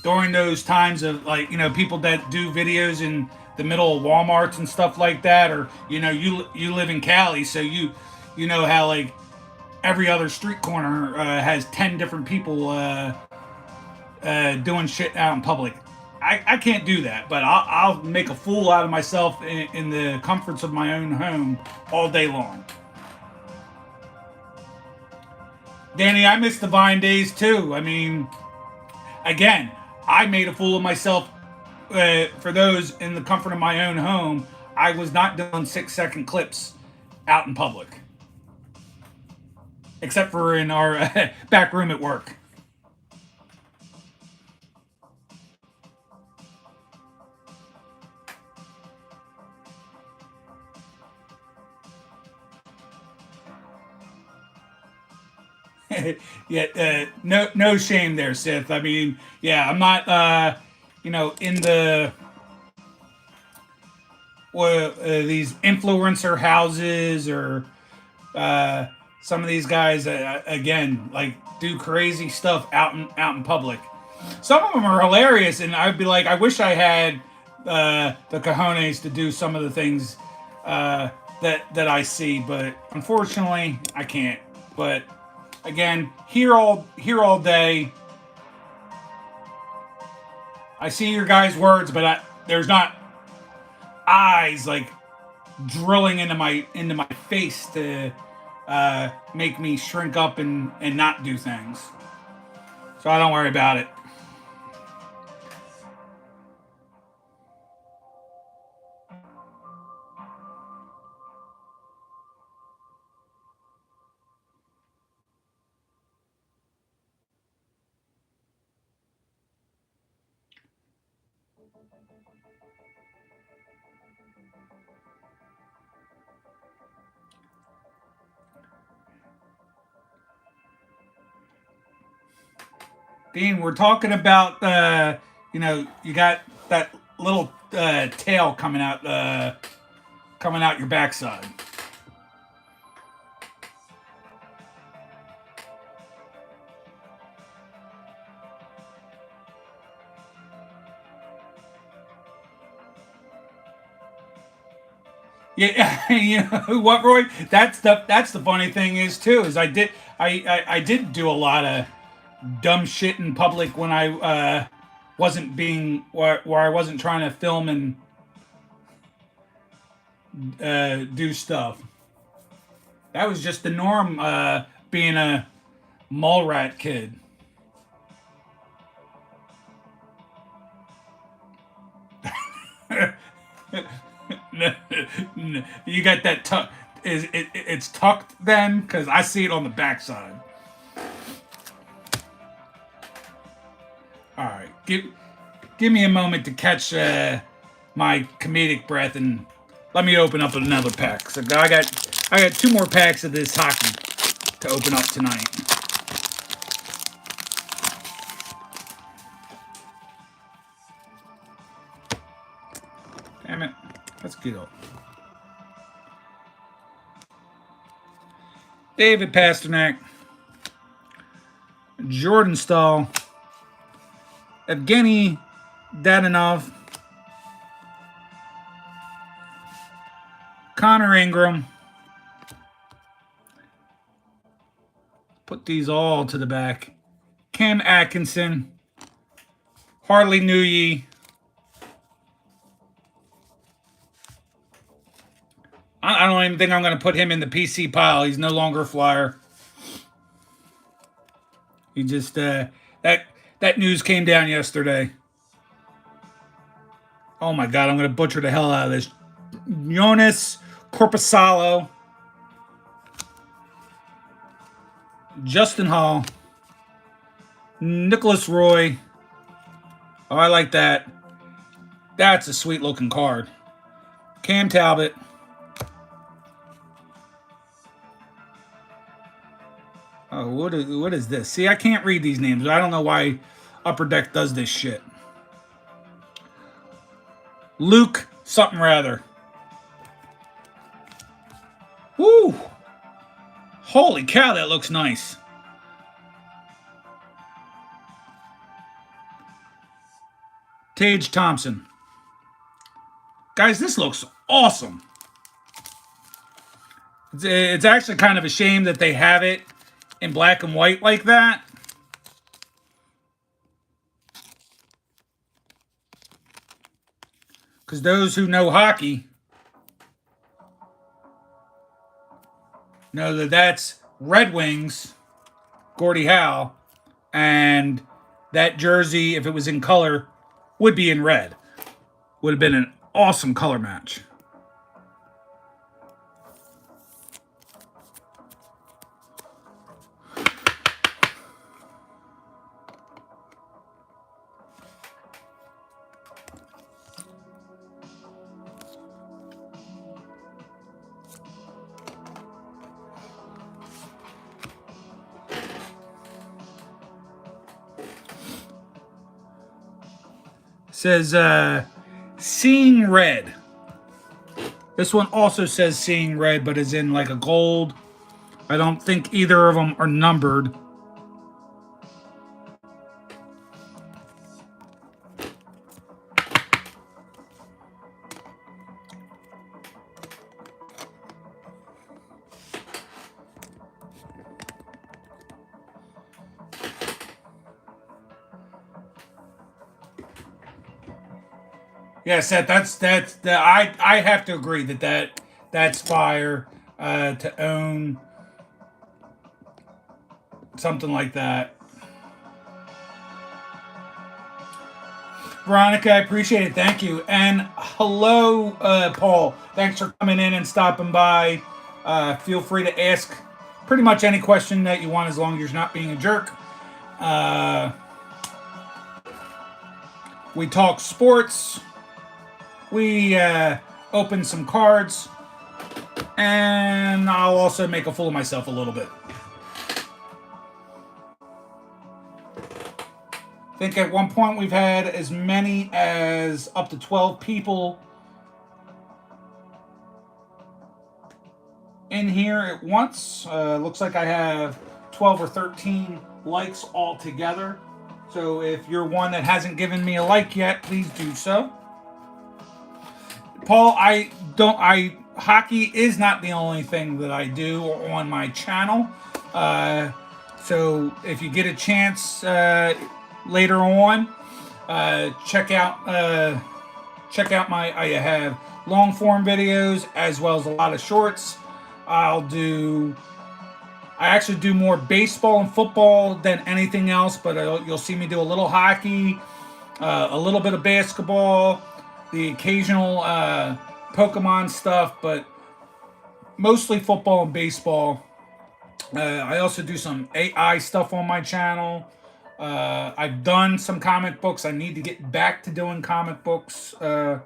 during those times of, like, people that do videos in the middle of Walmarts and stuff like that, or you live in Cali, so you know how, like, every other street corner has 10 different people doing shit out in public. I can't do that, but I'll make a fool out of myself in the comforts of my own home all day long. Danny, I miss the Vine days too. I mean, again, I made a fool of myself for those in the comfort of my own home. I was not doing 6-second clips out in public, except for in our back room at work. Yeah, no shame there, Sith. I mean, yeah, I'm not, in the these influencer houses, or some of these guys again, like, do crazy stuff out in public. Some of them are hilarious, and I'd be like, I wish I had the cojones to do some of the things that I see, but unfortunately, I can't. But again, here all day. I see your guys' words, but there's not eyes like drilling into my face to make me shrink up and not do things. So I don't worry about it. Dean, we're talking about you got that little tail coming out your backside. Yeah, you know what, Roy? That's the funny thing is too, is I did do a lot of dumb shit in public when I wasn't being where I wasn't trying to film and do stuff. That was just the norm, being a mall rat kid. You got that tuck? It's tucked then? Because I see it on the backside. All right, give me a moment to catch my comedic breath, and let me open up another pack. So I got 2 more packs of this hockey to open up tonight. Damn it, let's get up. David Pastrnak, Jordan Staal, Evgeny Dadonov, Connor Ingram. Put these all to the back. Cam Atkinson, Harley Newey. I don't even think I'm going to put him in the PC pile. He's no longer a Flyer. He just that That news came down yesterday. Oh my God, I'm going to butcher the hell out of this. Jonas Corpusalo, Justin Hall, Nicholas Roy. Oh, I like that. That's a sweet looking card. Cam Talbot. Oh, what is this? See, I can't read these names. I don't know why Upper Deck does this shit. Luke something rather. Woo! Holy cow, that looks nice. Tage Thompson. Guys, this looks awesome. It's actually kind of a shame that they have it in black and white like that. Because those who know hockey know that that's Red Wings, Gordie Howe, and that jersey, if it was in color, would be in red. Would have been an awesome color match. Says, Seeing Red. This one also says Seeing Red, but is in like a gold. I don't think either of them are numbered. Yeah, Seth, I have to agree that's fire to own something like that. Veronica, I appreciate it. Thank you. And hello, Paul. Thanks for coming in and stopping by. Feel free to ask pretty much any question that you want as long as you're not being a jerk. We talk sports. We open some cards. And I'll also make a fool of myself a little bit. I think at one point we've had as many as up to 12 people in here at once. Looks like I have 12 or 13 likes all together. So if you're one that hasn't given me a like yet, please do so. Paul, hockey is not the only thing that I do on my channel. So if you get a chance later on, check out my. I have long form videos as well as a lot of shorts. I actually do more baseball and football than anything else, but you'll see me do a little hockey, a little bit of basketball, the occasional Pokemon stuff, but mostly football and baseball. I also do some AI stuff on my channel. I've done some comic books. I need to get back to doing comic books. I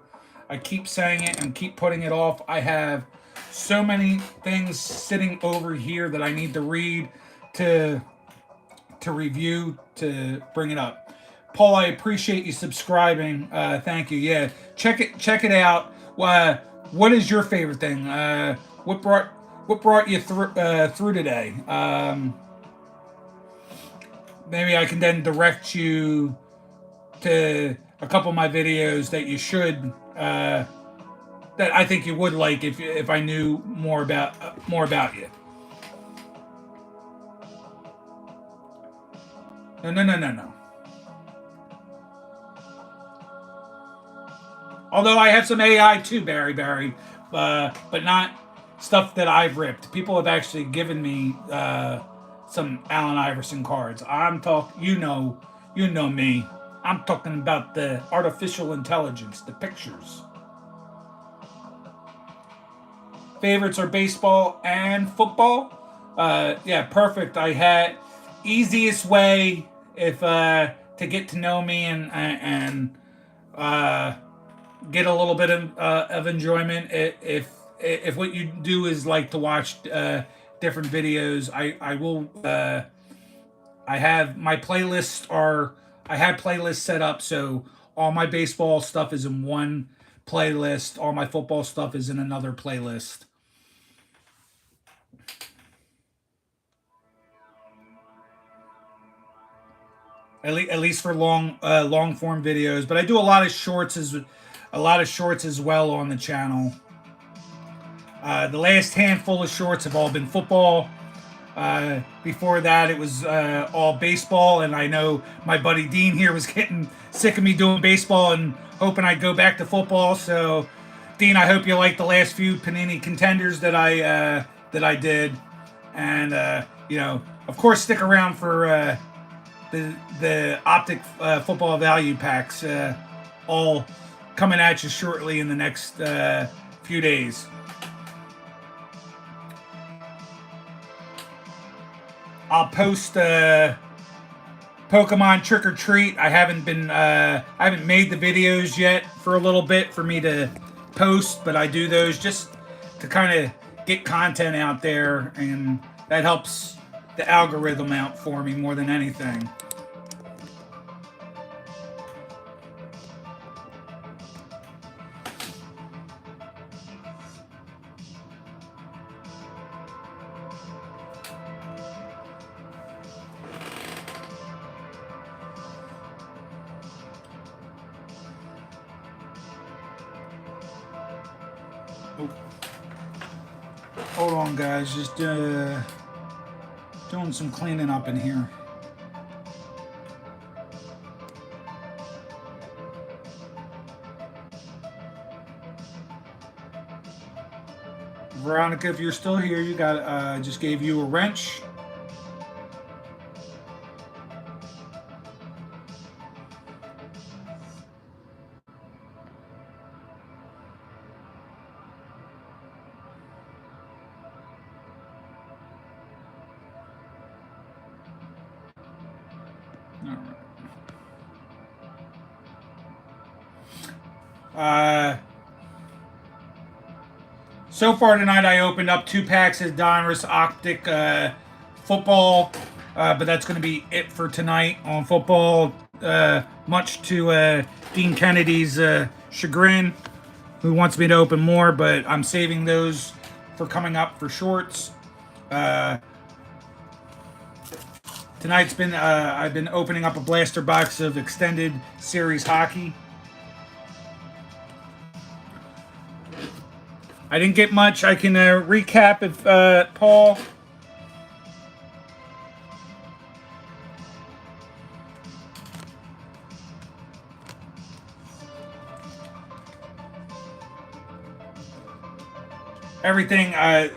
keep saying it and keep putting it off. I have so many things sitting over here that I need to read, to review, to bring it up. Paul, I appreciate you subscribing. Thank you. Yeah, check it out. What is your favorite thing? What brought you through today? Maybe I can then direct you to a couple of my videos that you should, that I think you would like if I knew more about you. No. Although I have some AI too, Barry, but not stuff that I've ripped. People have actually given me some Allen Iverson cards. I'm talking, you know You know me. I'm talking about the artificial intelligence, the pictures. Favorites are baseball and football. Yeah, perfect. I had easiest way if to get to know me and uh, get a little bit of enjoyment. If what you do is like to watch different videos, I will. I have my playlists are I had playlists set up so all my baseball stuff is in one playlist. All my football stuff is in another playlist. At least for long form videos. But I do a lot of shorts as well on the channel. The last handful of shorts have all been football. Before that, it was all baseball, and I know my buddy Dean here was getting sick of me doing baseball and hoping I'd go back to football. So, Dean, I hope you like the last few Panini contenders that I did, and of course, stick around for the optic football value packs, all coming at you shortly in the next few days. I'll post Pokemon Trick or Treat. I haven't made the videos yet for a little bit for me to post, but I do those just to kind of get content out there, and that helps the algorithm out for me more than anything. Oh, hold on, guys. Just doing some cleaning up in here. Veronica, if you're still here, you got just gave you a wrench. All right. So far tonight, I opened up 2 packs of Donruss Optic football, but that's going to be it for tonight on football. Much to Dean Kennedy's chagrin, who wants me to open more, but I'm saving those for coming up for shorts. Tonight's been I've been opening up a blaster box of extended series hockey. I didn't get much. I can recap if Paul. Everything,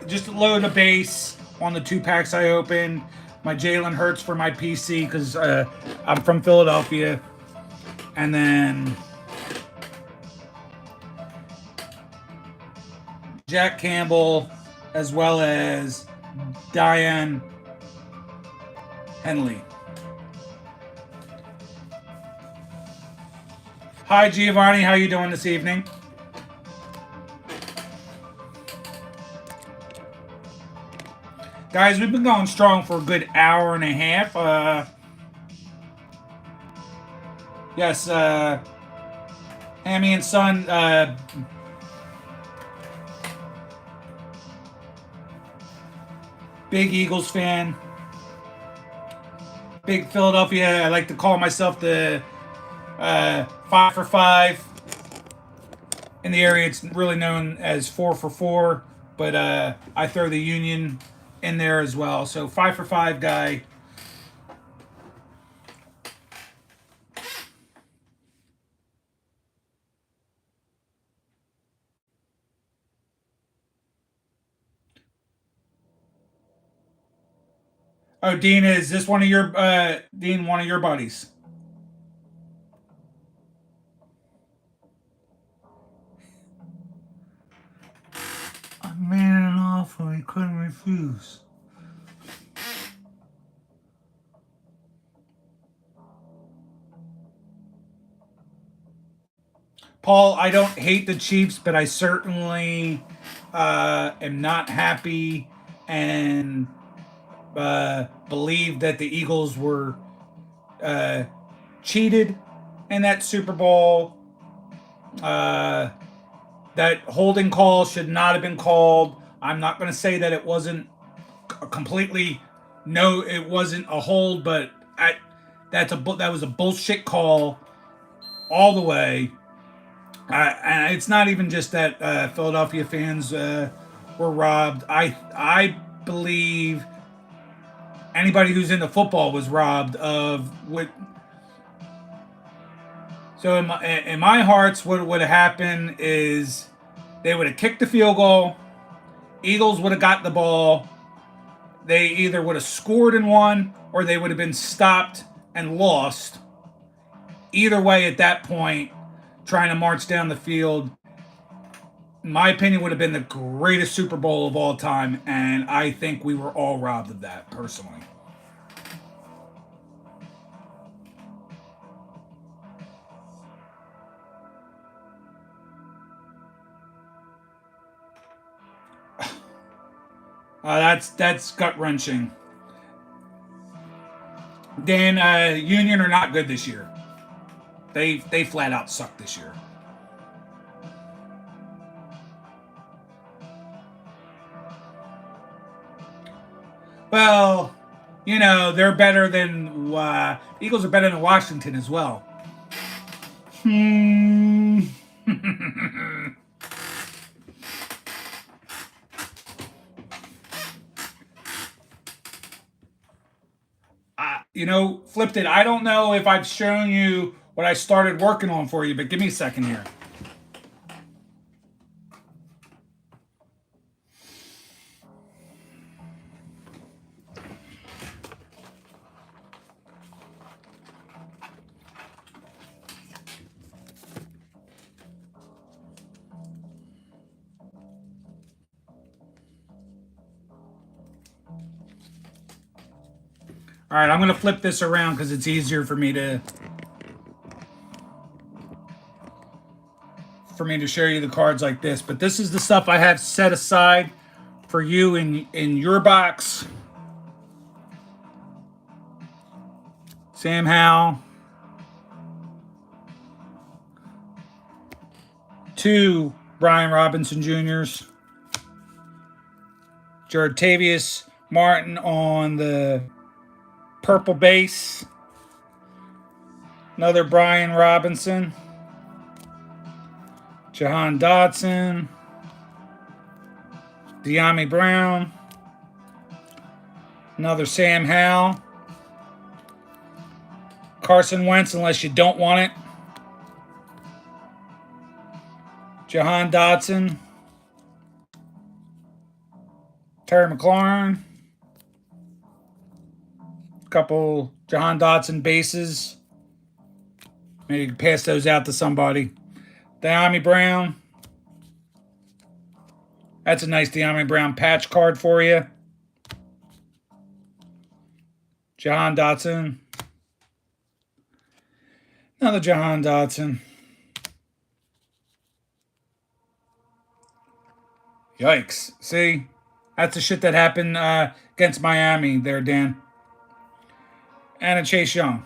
just load a base on the 2 packs I opened. My Jalen Hurts for my PC because I'm from Philadelphia. And then Jack Campbell, as well as Diane Henley. Hi, Giovanni. How you doing this evening? Guys, we've been going strong for a good hour and a half. Yes, Hammy and Son. Big Eagles fan. Big Philadelphia. I like to call myself the 5 for 5. In the area, it's really known as 4 for 4, but I throw the Union in there as well. So 5 for 5 guy. Oh, Dean, is this one of your Dean? One of your buddies? couldn't refuse. Paul, I don't hate the Chiefs, but I certainly am not happy and believe that the Eagles were cheated in that Super Bowl. That holding call should not have been called. I'm not going to say that it wasn't completely, no, it wasn't a hold, but that was a bullshit call all the way. And it's not even just that Philadelphia fans were robbed. I believe anybody who's into football was robbed of what. So in my hearts, what would have happened is they would have kicked the field goal. Eagles would have got the ball. They either would have scored and won, or they would have been stopped and lost. Either way, at that point, trying to march down the field, in my opinion, would have been the greatest Super Bowl of all time, and I think we were all robbed of that, personally. That's gut wrenching. Dan, Union are not good this year. They flat out suck this year. Well, you know they're better than Eagles are better than Washington as well. Flipped it. I don't know if I've shown you what I started working on for you, but give me a second here. All right, I'm going to flip this around because it's easier for me to show you the cards like this. But this is the stuff I have set aside for you in your box. Sam Howell. 2 Brian Robinson Jr.'s. Jartavius Martin on the purple base. Another Brian Robinson. Jahan Dotson. Dyami Brown. Another Sam Howell. Carson Wentz, unless you don't want it. Jahan Dotson. Terry McLaurin. Couple Jahan Dotson bases. Maybe pass those out to somebody. Dyami Brown. That's a nice Dyami Brown patch card for you. Jahan Dotson. Another Jahan Dotson. Yikes. See? That's the shit that happened against Miami there, Dan. And a Chase Young.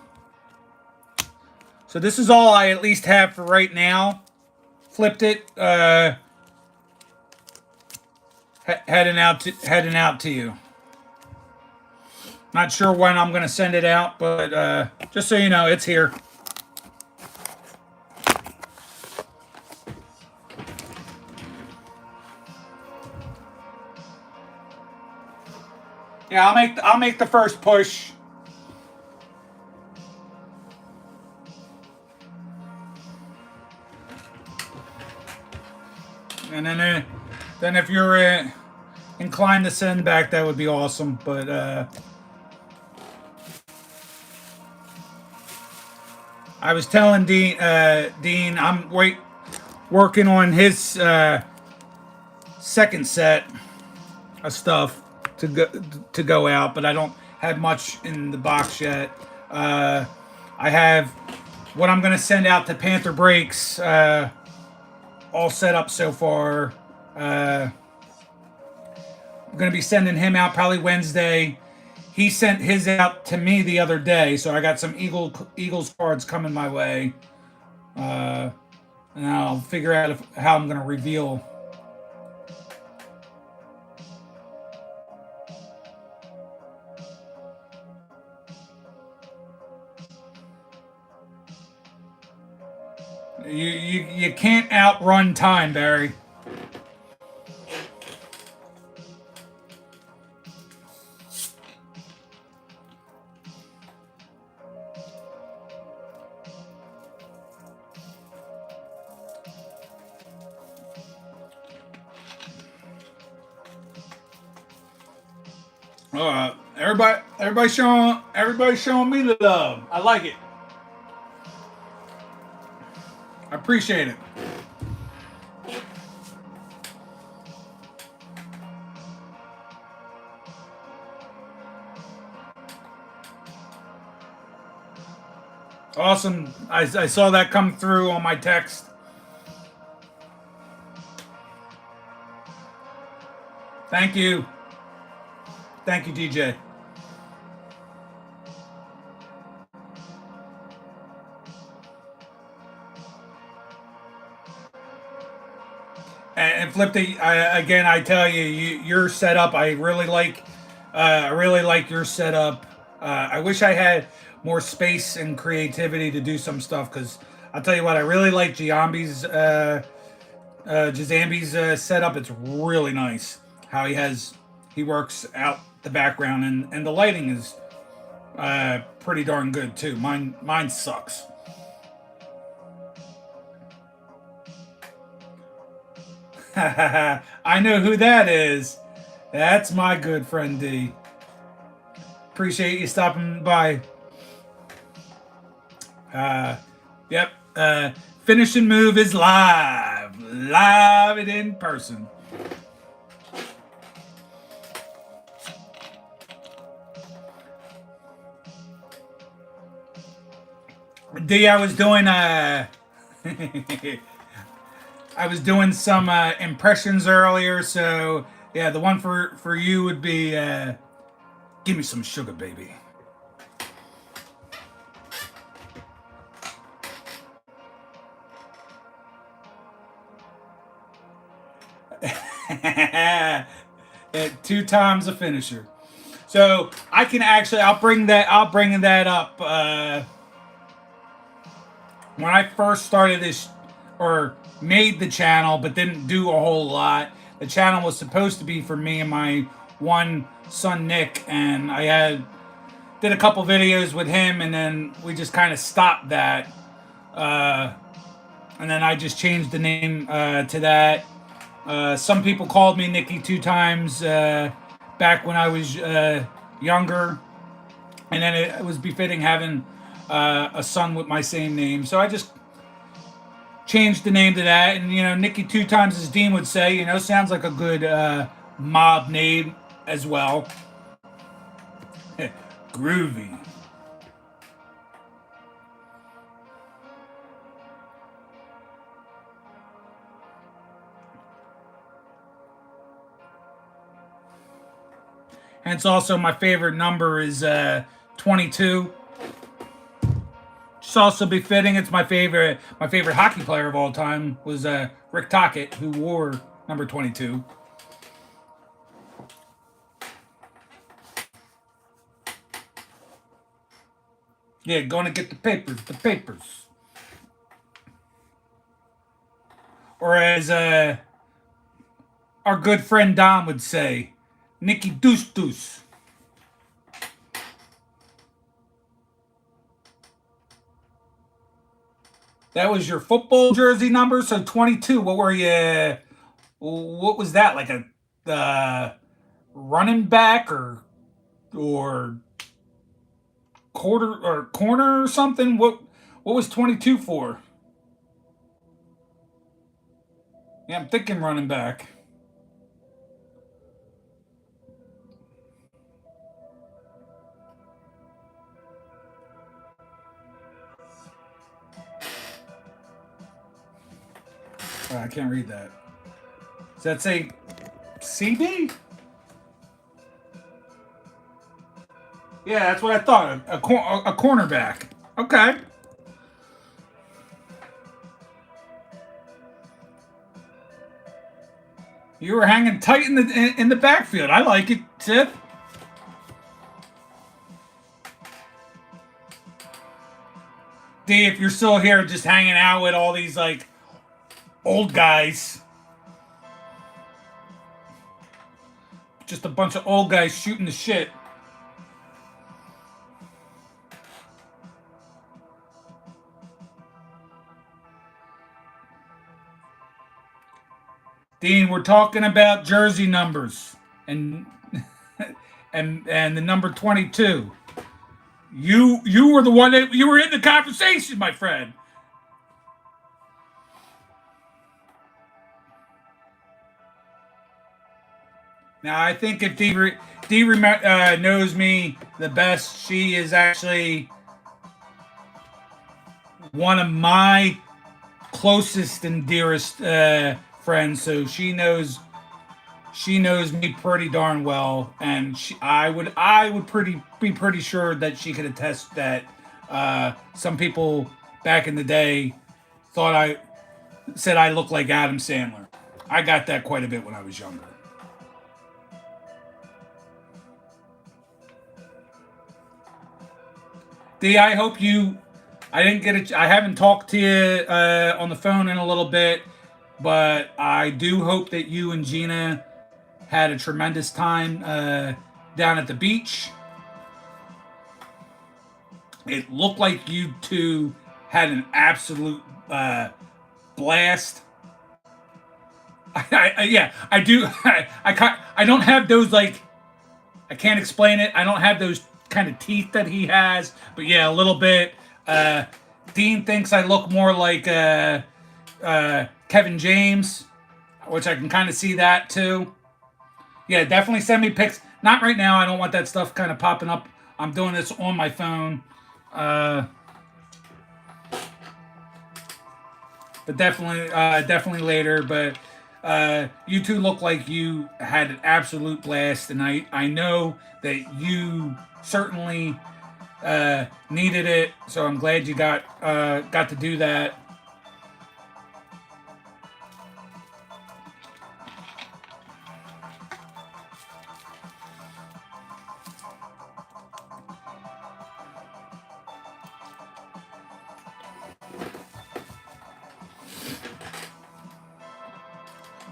So this is all I at least have for right now. Flipped it. Heading out to you. Not sure when I'm going to send it out, but just so you know, it's here. Yeah, I'll make the first push. And then if you're inclined to send back, that would be awesome. But I was telling Dean, I'm working on his second set. stuff to go out, but I don't have much in the box yet. I have what I'm going to send out to Panther Breaks all set up so far. I'm going to be sending him out probably Wednesday. He sent his out to me the other day, so I got some Eagles cards coming my way. And I'll figure out how I'm going to reveal. You can't outrun time, Barry. Everybody's showing me the love. I like it. I appreciate it. Awesome. I saw that come through on my text. Thank you. Thank you, DJ. And Flip, again, I tell you, your setup, I really like. I really like your setup. I wish I had more space and creativity to do some stuff, because I'll tell you what, I really like Jazambi's setup. It's really nice how he works out the background, and the lighting is pretty darn good too. Mine sucks. I know who that is. That's my good friend D. Appreciate you stopping by. Yep. Finishing move is live and in person. D, I was doing I was doing some impressions earlier, so yeah, the one for you would be give me some sugar, baby. At 2 times a finisher. So I can actually, I'll bring that up. When I first started this, or made the channel, but didn't do a whole lot. The channel was supposed to be for me and my one son Nick, and I did a couple videos with him, and then we just kind of stopped that. And then I just changed the name to that. Some people called me Nicky 2 times back when I was younger, and then it was befitting having a son with my same name, so I just changed the name to that. And Nicky 2 times, as Dean would say, sounds like a good mob name as well. Groovy. And it's also my favorite number is 22. It's also befitting. It's my favorite hockey player of all time was Rick Tocchet, who wore number 22. Yeah, going to get the papers. Or as our good friend Dom would say, Nicky Deuce Deuce. That was your football jersey number, so 22. What were you? What was that, like a running back or corner or something? What was 22 for? Yeah, I'm thinking running back. I can't read that. Does that say CB? Yeah, that's what I thought. A cornerback. Okay. You were hanging tight in the backfield. I like it, Sith. D, if you're still here, just hanging out with all these like old guys, just a bunch of old guys shooting the shit. Dean, we're talking about jersey numbers and and the number 22. You were the one that you were in the conversation, my friend. Now I think if Dee knows me the best, she is actually one of my closest and dearest friends. So she knows me pretty darn well, and I would be pretty sure that she could attest that some people back in the day said I look like Adam Sandler. I got that quite a bit when I was younger. D, I hope you. I didn't get it. I haven't talked to you on the phone in a little bit, but I do hope that you and Gina had a tremendous time down at the beach. It looked like you two had an absolute blast. Yeah, I do. I don't have those like. I can't explain it. I don't have those kind of teeth that he has, but yeah, a little bit. Dean thinks I look more like Kevin James, which I can kind of see that too. Yeah, definitely send me pics. Not right now. I don't want that stuff kind of popping up. I'm doing this on my phone. But definitely later. But you two look like you had an absolute blast, and I know that you certainly needed it. So I'm glad you got to do that.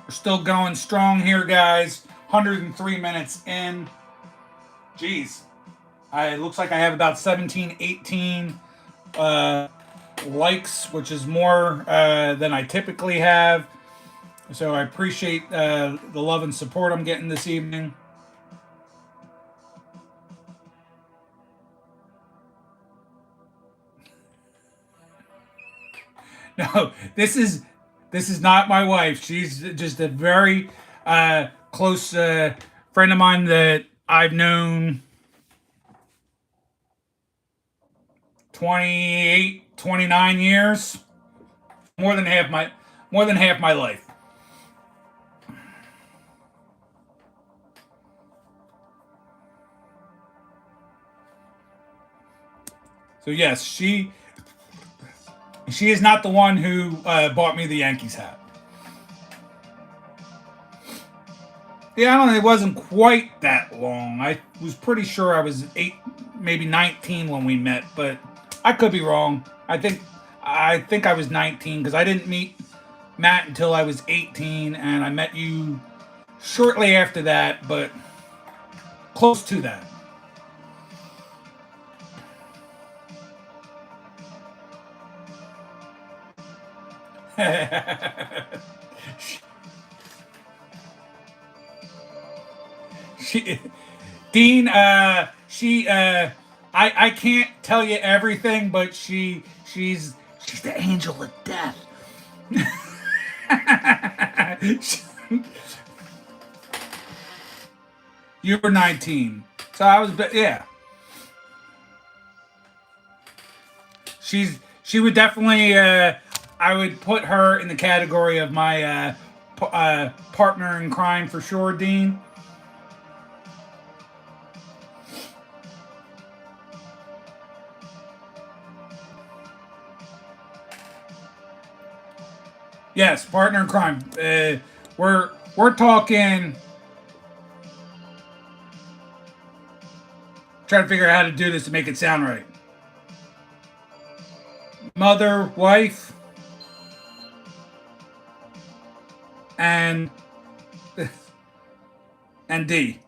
We're still going strong here, guys. 103 minutes in. Jeez. It looks like I have about 17, 18 likes, which is more than I typically have. So I appreciate the love and support I'm getting this evening. No, this is not my wife. She's just a very close friend of mine that I've known 28, 29 years. More than half my life. So yes, she is not the one who bought me the Yankees hat. Yeah, I don't know. It wasn't quite that long. I was pretty sure I was 8, maybe 19 when we met, but I could be wrong. I think I was 19 because I didn't meet Matt until I was 18, and I met you shortly after that, but close to that. Dean, I can't tell you everything, but she's the angel of death. You were 19, so I was, yeah. She would definitely I would put her in the category of my partner in crime for sure, Dean. Yes, partner in crime. We're talking. Trying to figure out how to do this to make it sound right. Mother, wife, and and D.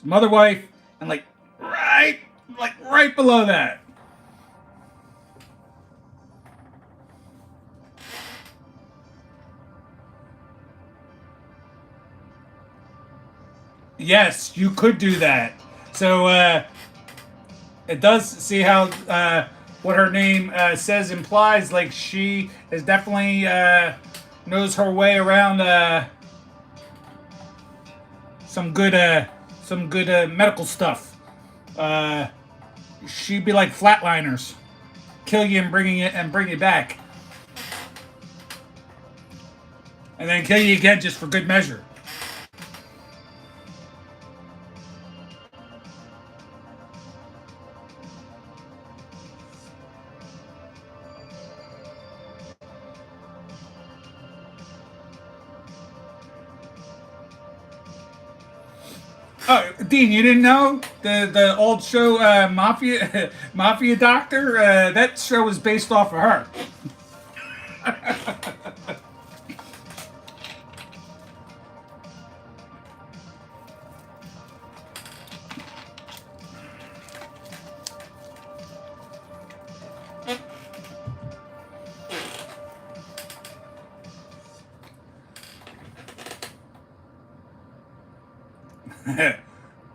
Mother, wife, and right below that. Yes, you could do that. So it does see how what her name says implies. Like she is definitely knows her way around some good medical stuff. Uh, she'd be like flatliners, kill you and bring you back, and then kill you again just for good measure. Oh, Dean, you didn't know the old show Mafia Mafia Doctor? That show was based off of her.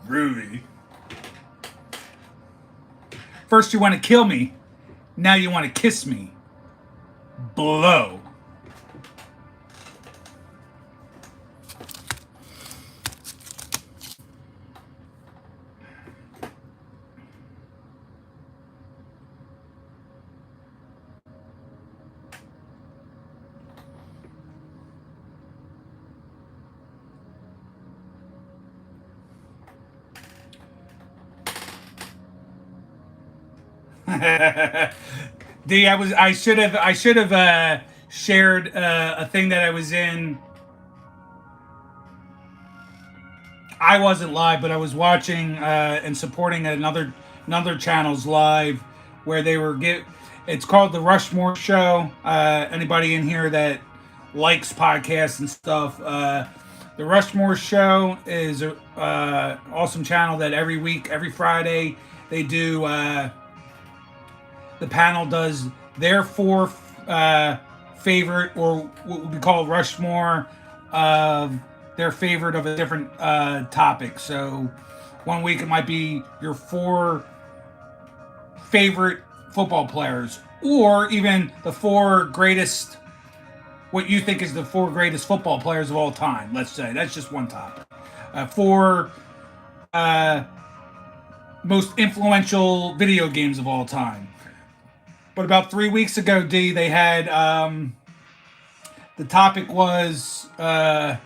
Groovy. First you want to kill me, now you want to kiss me. Blow. D, I should have shared a thing that I was in. I wasn't live, but I was watching and supporting another channel's live where they were get. It's called the Rushmore Show. Anybody in here that likes podcasts and stuff, the Rushmore Show is a awesome channel that every week, every Friday, they do. The panel does their four favorite, or what would be called Rushmore, of their favorite of a different topic. So one week it might be your four favorite football players, or even the four greatest, what you think is the four greatest football players of all time. Let's say that's just one topic. Four most influential video games of all time. But about 3 weeks ago, D, they had the topic was it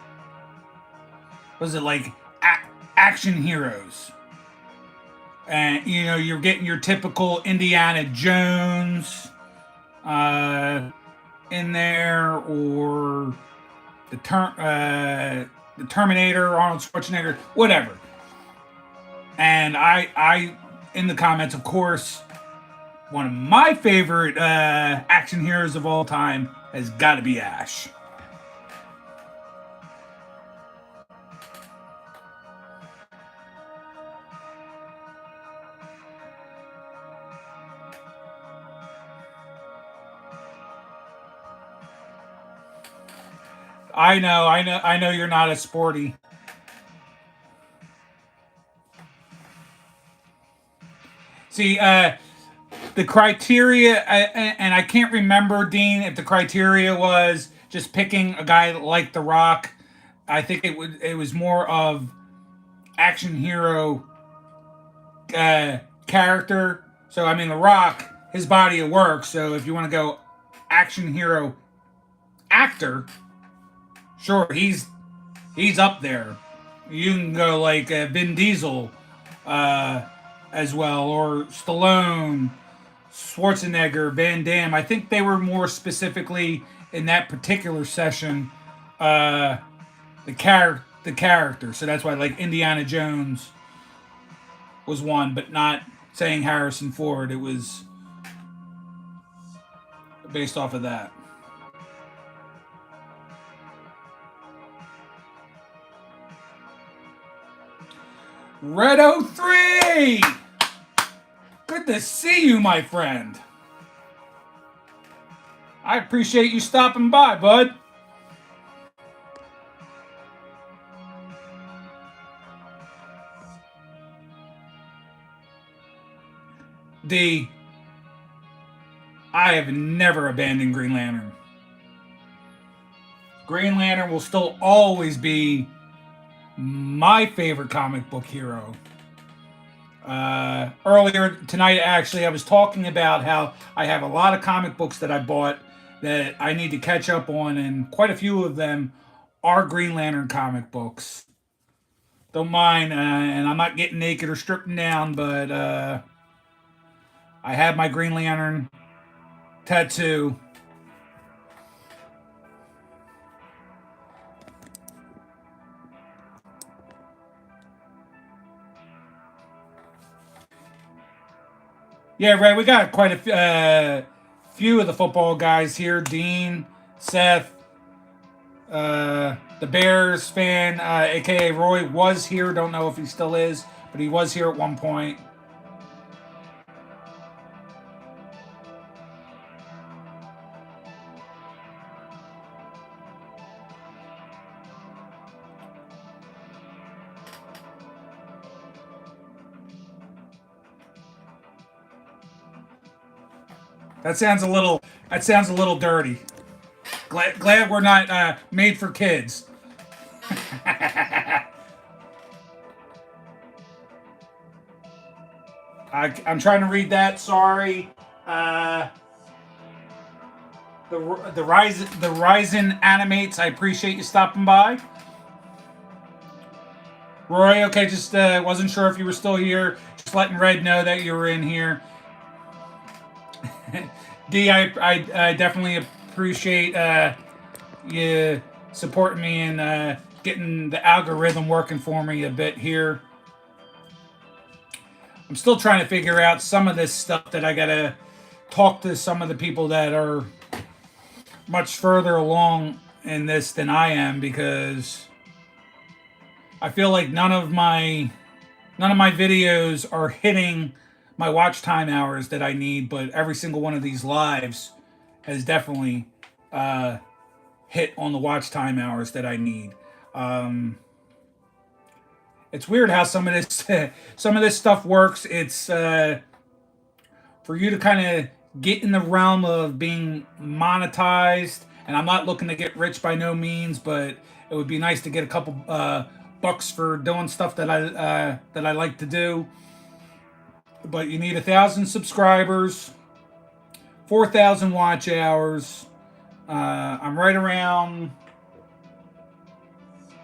like action heroes, and you know you're getting your typical Indiana Jones in there, or the Terminator, Arnold Schwarzenegger, whatever. And I in the comments, of course, one of my favorite action heroes of all time has got to be Ash. I know you're not a sporty. See, the criteria, and I can't remember, Dean, if the criteria was just picking a guy like The Rock. I think it was more of action hero character. So I mean, The Rock, his body of work. So if you want to go action hero actor, sure, he's up there. You can go like Vin Diesel as well, or Stallone, Schwarzenegger, Van Damme. I think they were more specifically in that particular session the character. So that's why like Indiana Jones was one, but not saying Harrison Ford. It was based off of that. Red03! Good to see you, my friend. I appreciate you stopping by, bud. I have never abandoned Green Lantern. Green Lantern will still always be my favorite comic book hero. Earlier tonight, actually, I was talking about how I have a lot of comic books that I bought that I need to catch up on, and quite a few of them are Green Lantern comic books. Don't mind, and I'm not getting naked or stripping down, but I have my Green Lantern tattoo. Yeah, Ray, we got quite a few of the football guys here. Dean, Seth, the Bears fan, aka Roy, was here. Don't know if he still is, but he was here at one point. That sounds a little dirty. Glad we're not made for kids. I'm trying to read that. Sorry. The Ryzen animates. I appreciate you stopping by. Roy, okay, just wasn't sure if you were still here. Just letting Red know that you were in here. D, I definitely appreciate you supporting me and getting the algorithm working for me a bit here. I'm still trying to figure out some of this stuff that I gotta talk to some of the people that are much further along in this than I am, because I feel like none of my videos are hitting my watch time hours that I need, but every single one of these lives has definitely hit on the watch time hours that I need. It's weird how some of this stuff works. It's for you to kind of get in the realm of being monetized, and I'm not looking to get rich by no means, but it would be nice to get a couple bucks for doing stuff that I like to do. But you need 1,000 subscribers, 4,000 watch hours. I'm right around.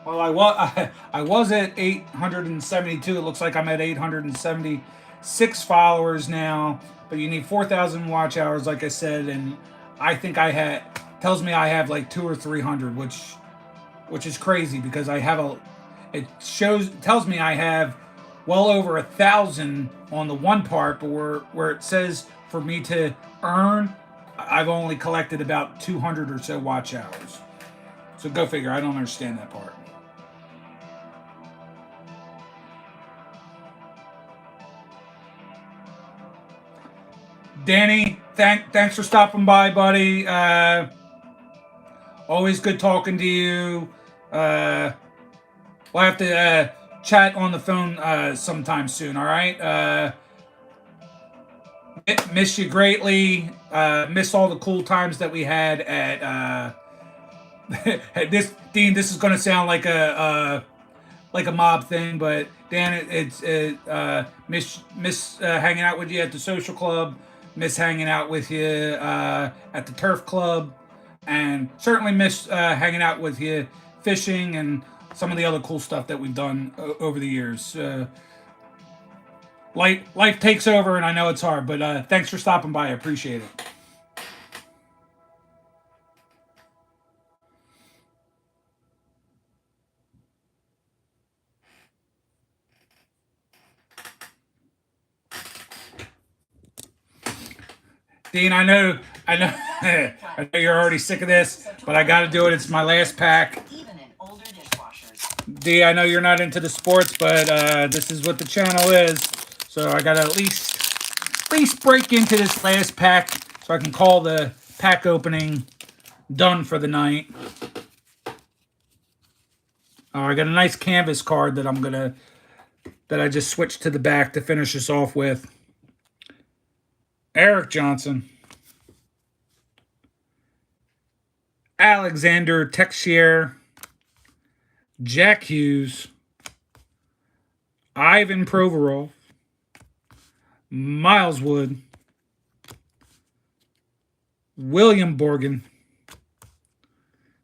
Well, I was at 872. It looks like I'm at 876 followers now. But you need 4,000 watch hours, like I said, and I think tells me I have like 200 or 300, which is crazy, because I have tells me I have well over 1,000 on the one part, but where it says for me to earn, I've only collected about 200 or so watch hours. So go figure. I don't understand that part. Danny, thanks for stopping by, buddy. Always good talking to you. We'll have to chat on the phone sometime soon, all right? Miss you greatly. Miss all the cool times that we had at this. Dean, this is going to sound like a mob thing, but Dan, it's miss hanging out with you at the social club. miss hanging out with you at the turf club, and certainly miss hanging out with you fishing and some of the other cool stuff that we've done over the years. Life takes over, and I know it's hard, but thanks for stopping by. I appreciate it. Dean, I know, I know you're already sick of this, but I got to do it. It's my last pack. D, I know you're not into the sports, but this is what the channel is, so I got to at least break into this last pack so I can call the pack opening done for the night. I got a nice canvas card that I just switched to the back to finish this off with. Eric Johnson, Alexander Texier, Jack Hughes, Ivan Provorov, Miles Wood, William Borgen,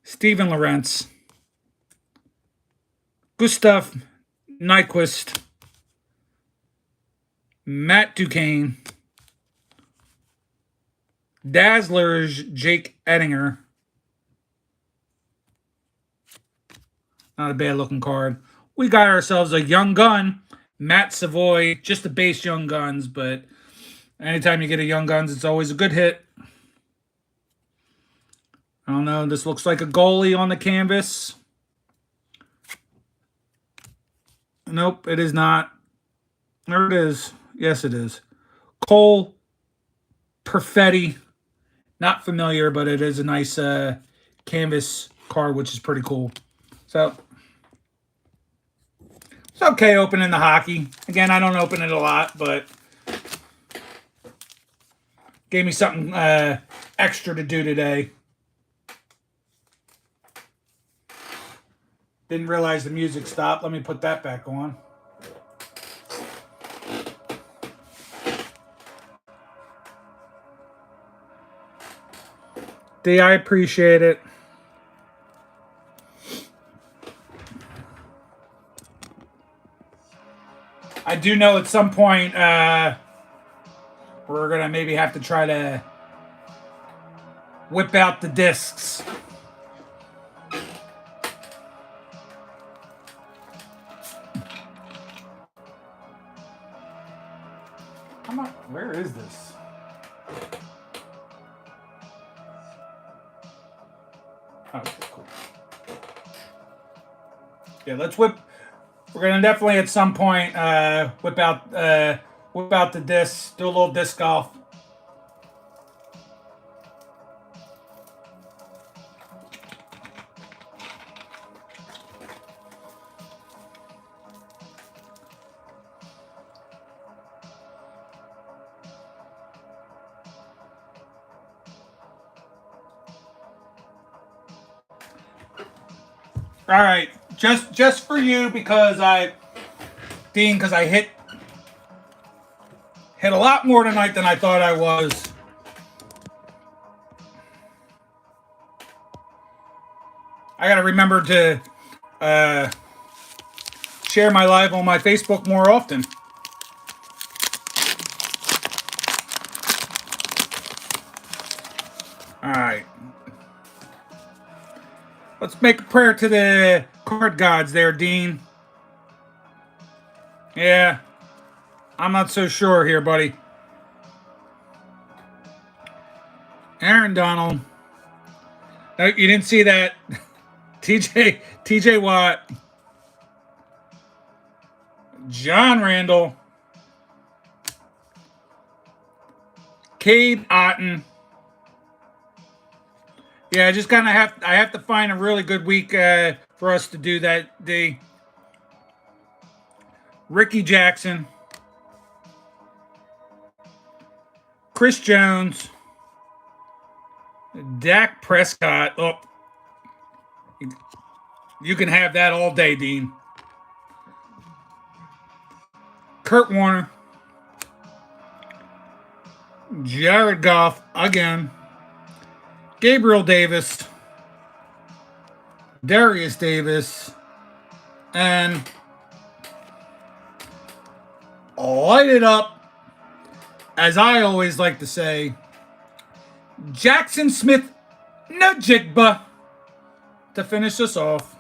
Steven Lorentz, Gustav Nyquist, Matt Duquesne, Dazzlers Jake Ettinger. Not a bad looking card. We got ourselves a young gun, Matt Savoy, just the base young guns, but anytime you get a young guns, it's always a good hit. I don't know, this looks like a goalie on the canvas. Nope, it is not. There it is. Yes, it is. Cole Perfetti. Not familiar, but it is a nice canvas card, which is pretty cool. So, it's okay opening the hockey. Again, I don't open it a lot, but gave me something extra to do today. Didn't realize the music stopped. Let me put that back on. D, I appreciate it. I do know at some point we're going to maybe have to try to whip out the discs. Where is this? Oh, okay, cool. Yeah, let's whip. We're gonna definitely at some point whip out the disc, do a little disc golf. All right, just for you because Dean, because I hit a lot more tonight than I thought I was. I got to remember to share my live on my Facebook more often. All right. Let's make a prayer to the card gods there, Dean. Yeah, I'm not so sure here, buddy. Aaron Donald. No, you didn't see that. TJ Watt. John Randall. Cade Otten. Yeah, I just kind of have to find a really good week for us to do that. Ricky Jackson, Chris Jones, Dak Prescott. Oh, you can have that all day, Dean. Kurt Warner, Jared Goff again. Gabriel Davis. Darius Davis. And light it up, as I always like to say, Jackson Smith Najigba to finish us off.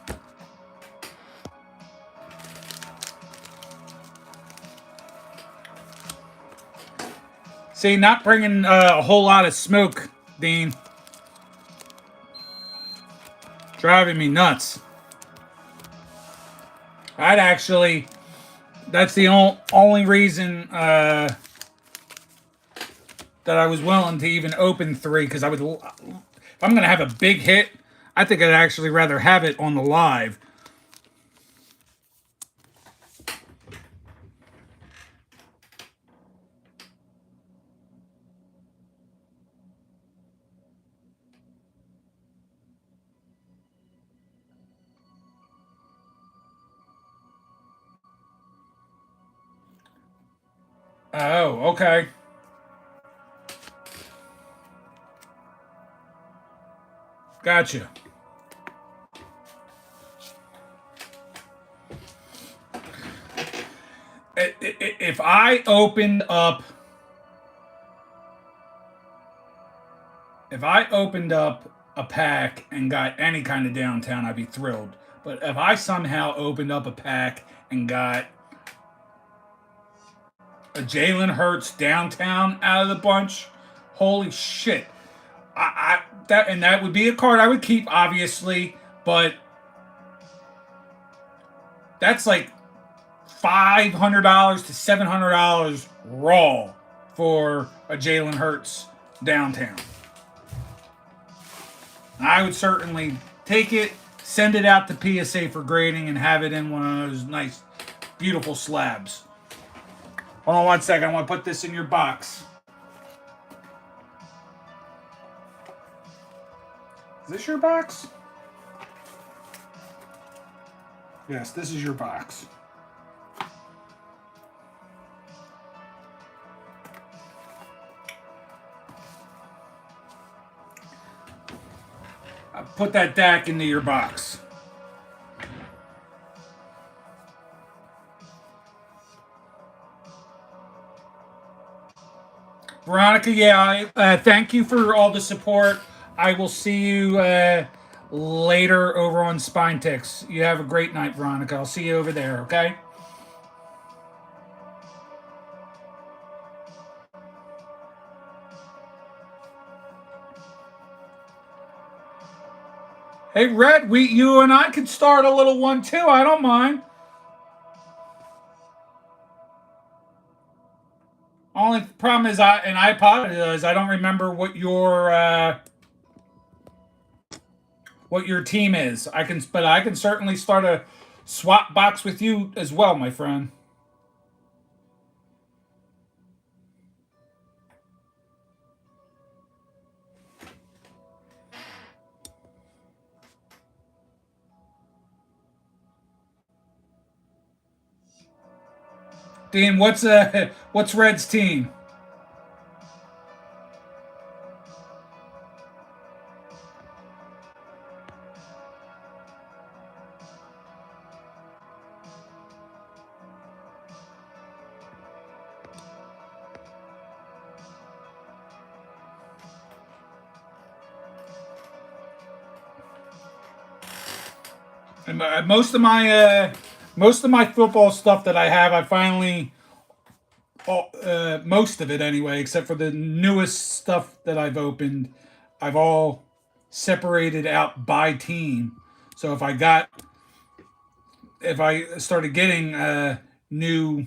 See, not bringing a whole lot of smoke, Dean. Driving me nuts. That's the only reason that I was willing to even open 3, because if I'm going to have a big hit, I think I'd actually rather have it on the live. Oh, okay. Gotcha. If I opened up a pack and got any kind of downtown, I'd be thrilled. But if I somehow opened up a pack and got a Jalen Hurts downtown out of the bunch, holy shit. That would be a card I would keep, obviously, but that's like $500 to $700 raw for a Jalen Hurts downtown. I would certainly take it, send it out to PSA for grading, and have it in one of those nice, beautiful slabs. Hold on one second. I want to put this in your box. Is this your box? Yes, this is your box. I'll put that DAC into your box. Veronica, yeah, thank you for all the support. I will see you later over on Spine Ticks. You have a great night, Veronica. I'll see you over there, okay? Hey, Red, you and I could start a little one too. I don't mind. Only problem is, I apologize, I don't remember what your team is. But I can certainly start a swap box with you as well, my friend. Dean, what's Red's team? And most of my football stuff that I have, I finally, most of it anyway, except for the newest stuff that I've opened, I've all separated out by team. So if I started getting new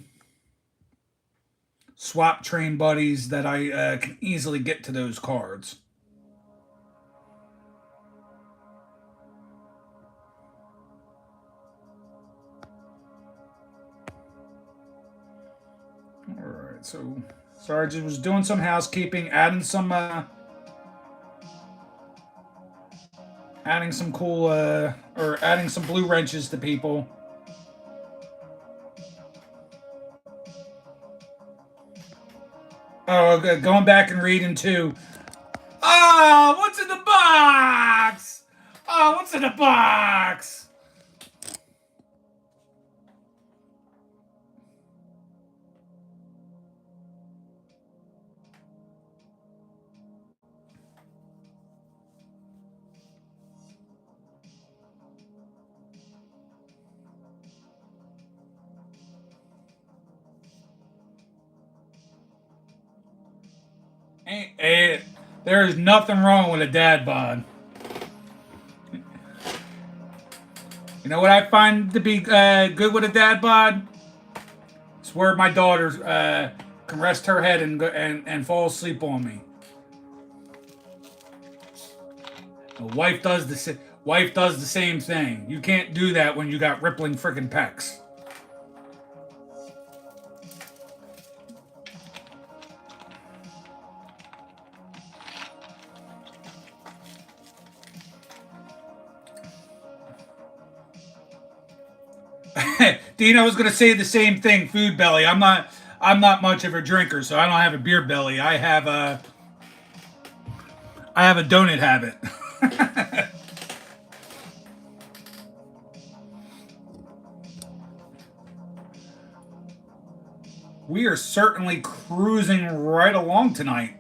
swap train buddies, that I can easily get to those cards. Alright, so Sarge was doing some housekeeping, adding some cool or adding some blue wrenches to people. Oh, going back and reading too. Oh, what's in the box? Oh, what's in the box? There is nothing wrong with a dad bod. You know what I find to be good with a dad bod? It's where my daughter can rest her head and fall asleep on me. A wife does the same thing. You can't do that when you got rippling freaking pecs. Dean, I was gonna say the same thing. Food belly. I'm not much of a drinker, so I don't have a beer belly. I have a donut habit. We are certainly cruising right along tonight.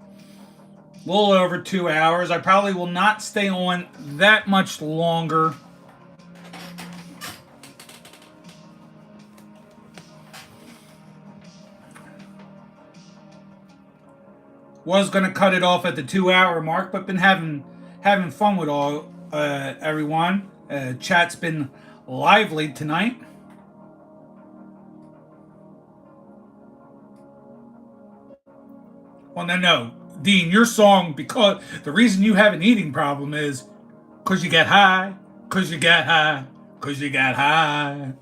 A little over 2 hours. I probably will not stay on that much longer. Was gonna cut it off at the 2 hour mark, but been having fun with all everyone. Chat's been lively tonight. Well, no, Dean, your song, because the reason you have an eating problem is because you get high, because you got high, because you got high.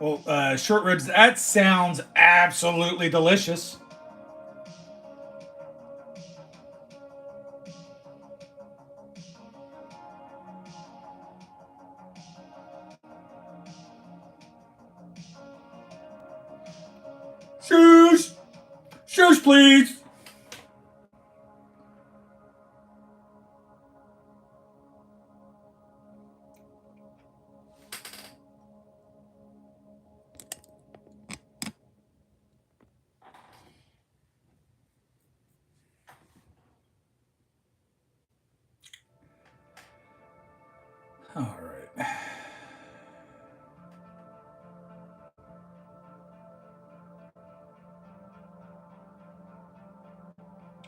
Well, short ribs, that sounds absolutely delicious. Shoes! Shoes, please! All right.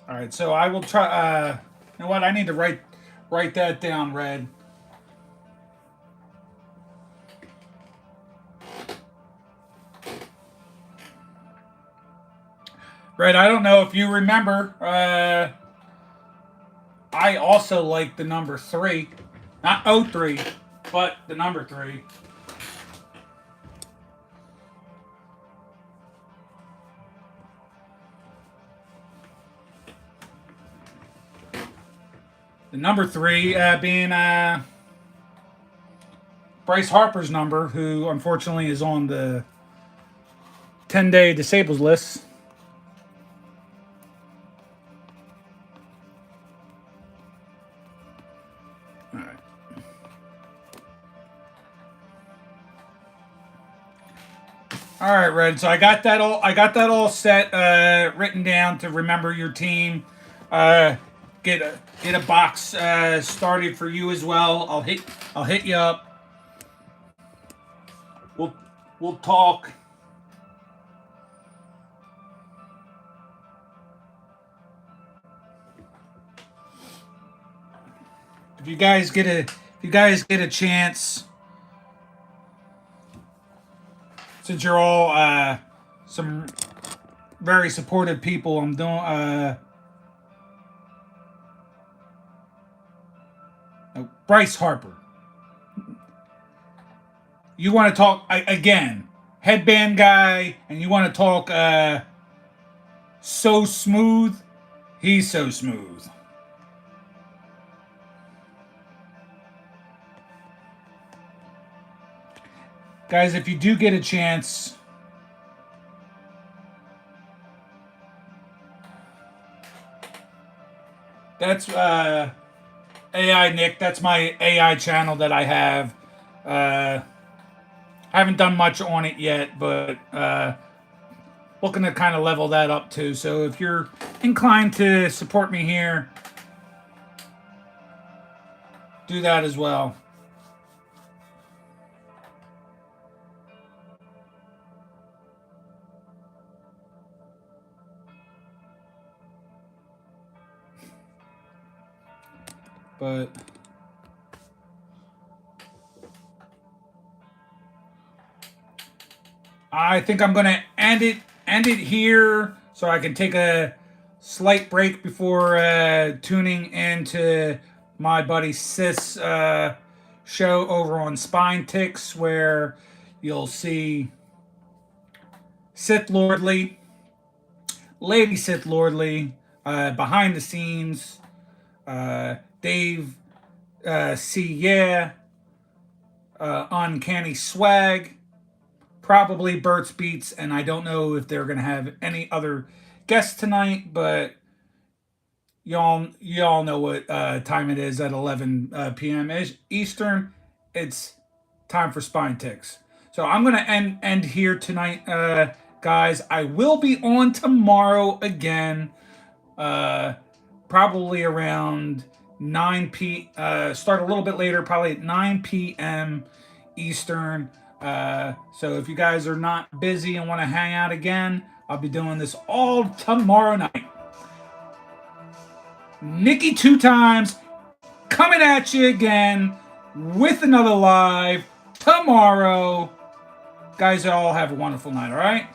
All right, so I will try. You know what? I need to write that down, Red. Red, I don't know if you remember. I also like the number 3, not 03, but the number 3. The number 3 being Bryce Harper's number, who unfortunately is on the 10-day disabled list. All right. All right, Red. So I got that all. I got that all set, written down to remember your team. Uh, get a box started for you as well. I'll hit you up. We'll talk. If you guys get a chance, since you're all some very supportive people, I'm doing Bryce Harper. You want to talk again, headband guy, and you want to talk so smooth. He's so smooth. Guys, if you do get a chance, that's AI Nick. That's my AI channel that I have. I haven't done much on it yet, but looking to kind of level that up too. So if you're inclined to support me here, do that as well. But I think I'm gonna end it here so I can take a slight break before tuning into my buddy Sis show over on Spine Ticks, where you'll see Sith Lordly, Lady Sith Lordly, behind the scenes, Dave C. Yeah, Uncanny Swag, probably Burt's Beats, and I don't know if they're gonna have any other guests tonight, but y'all know what time it is at 11 p.m. Eastern. It's time for Spine Ticks. So I'm gonna end here tonight, guys. I will be on tomorrow again, probably around 9 p. Start a little bit later, probably at 9 p.m. Eastern. So if you guys are not busy and want to hang out again, I'll be doing this all tomorrow night. Nikki 2 times coming at you again with another live tomorrow. Guys, all have a wonderful night, all right?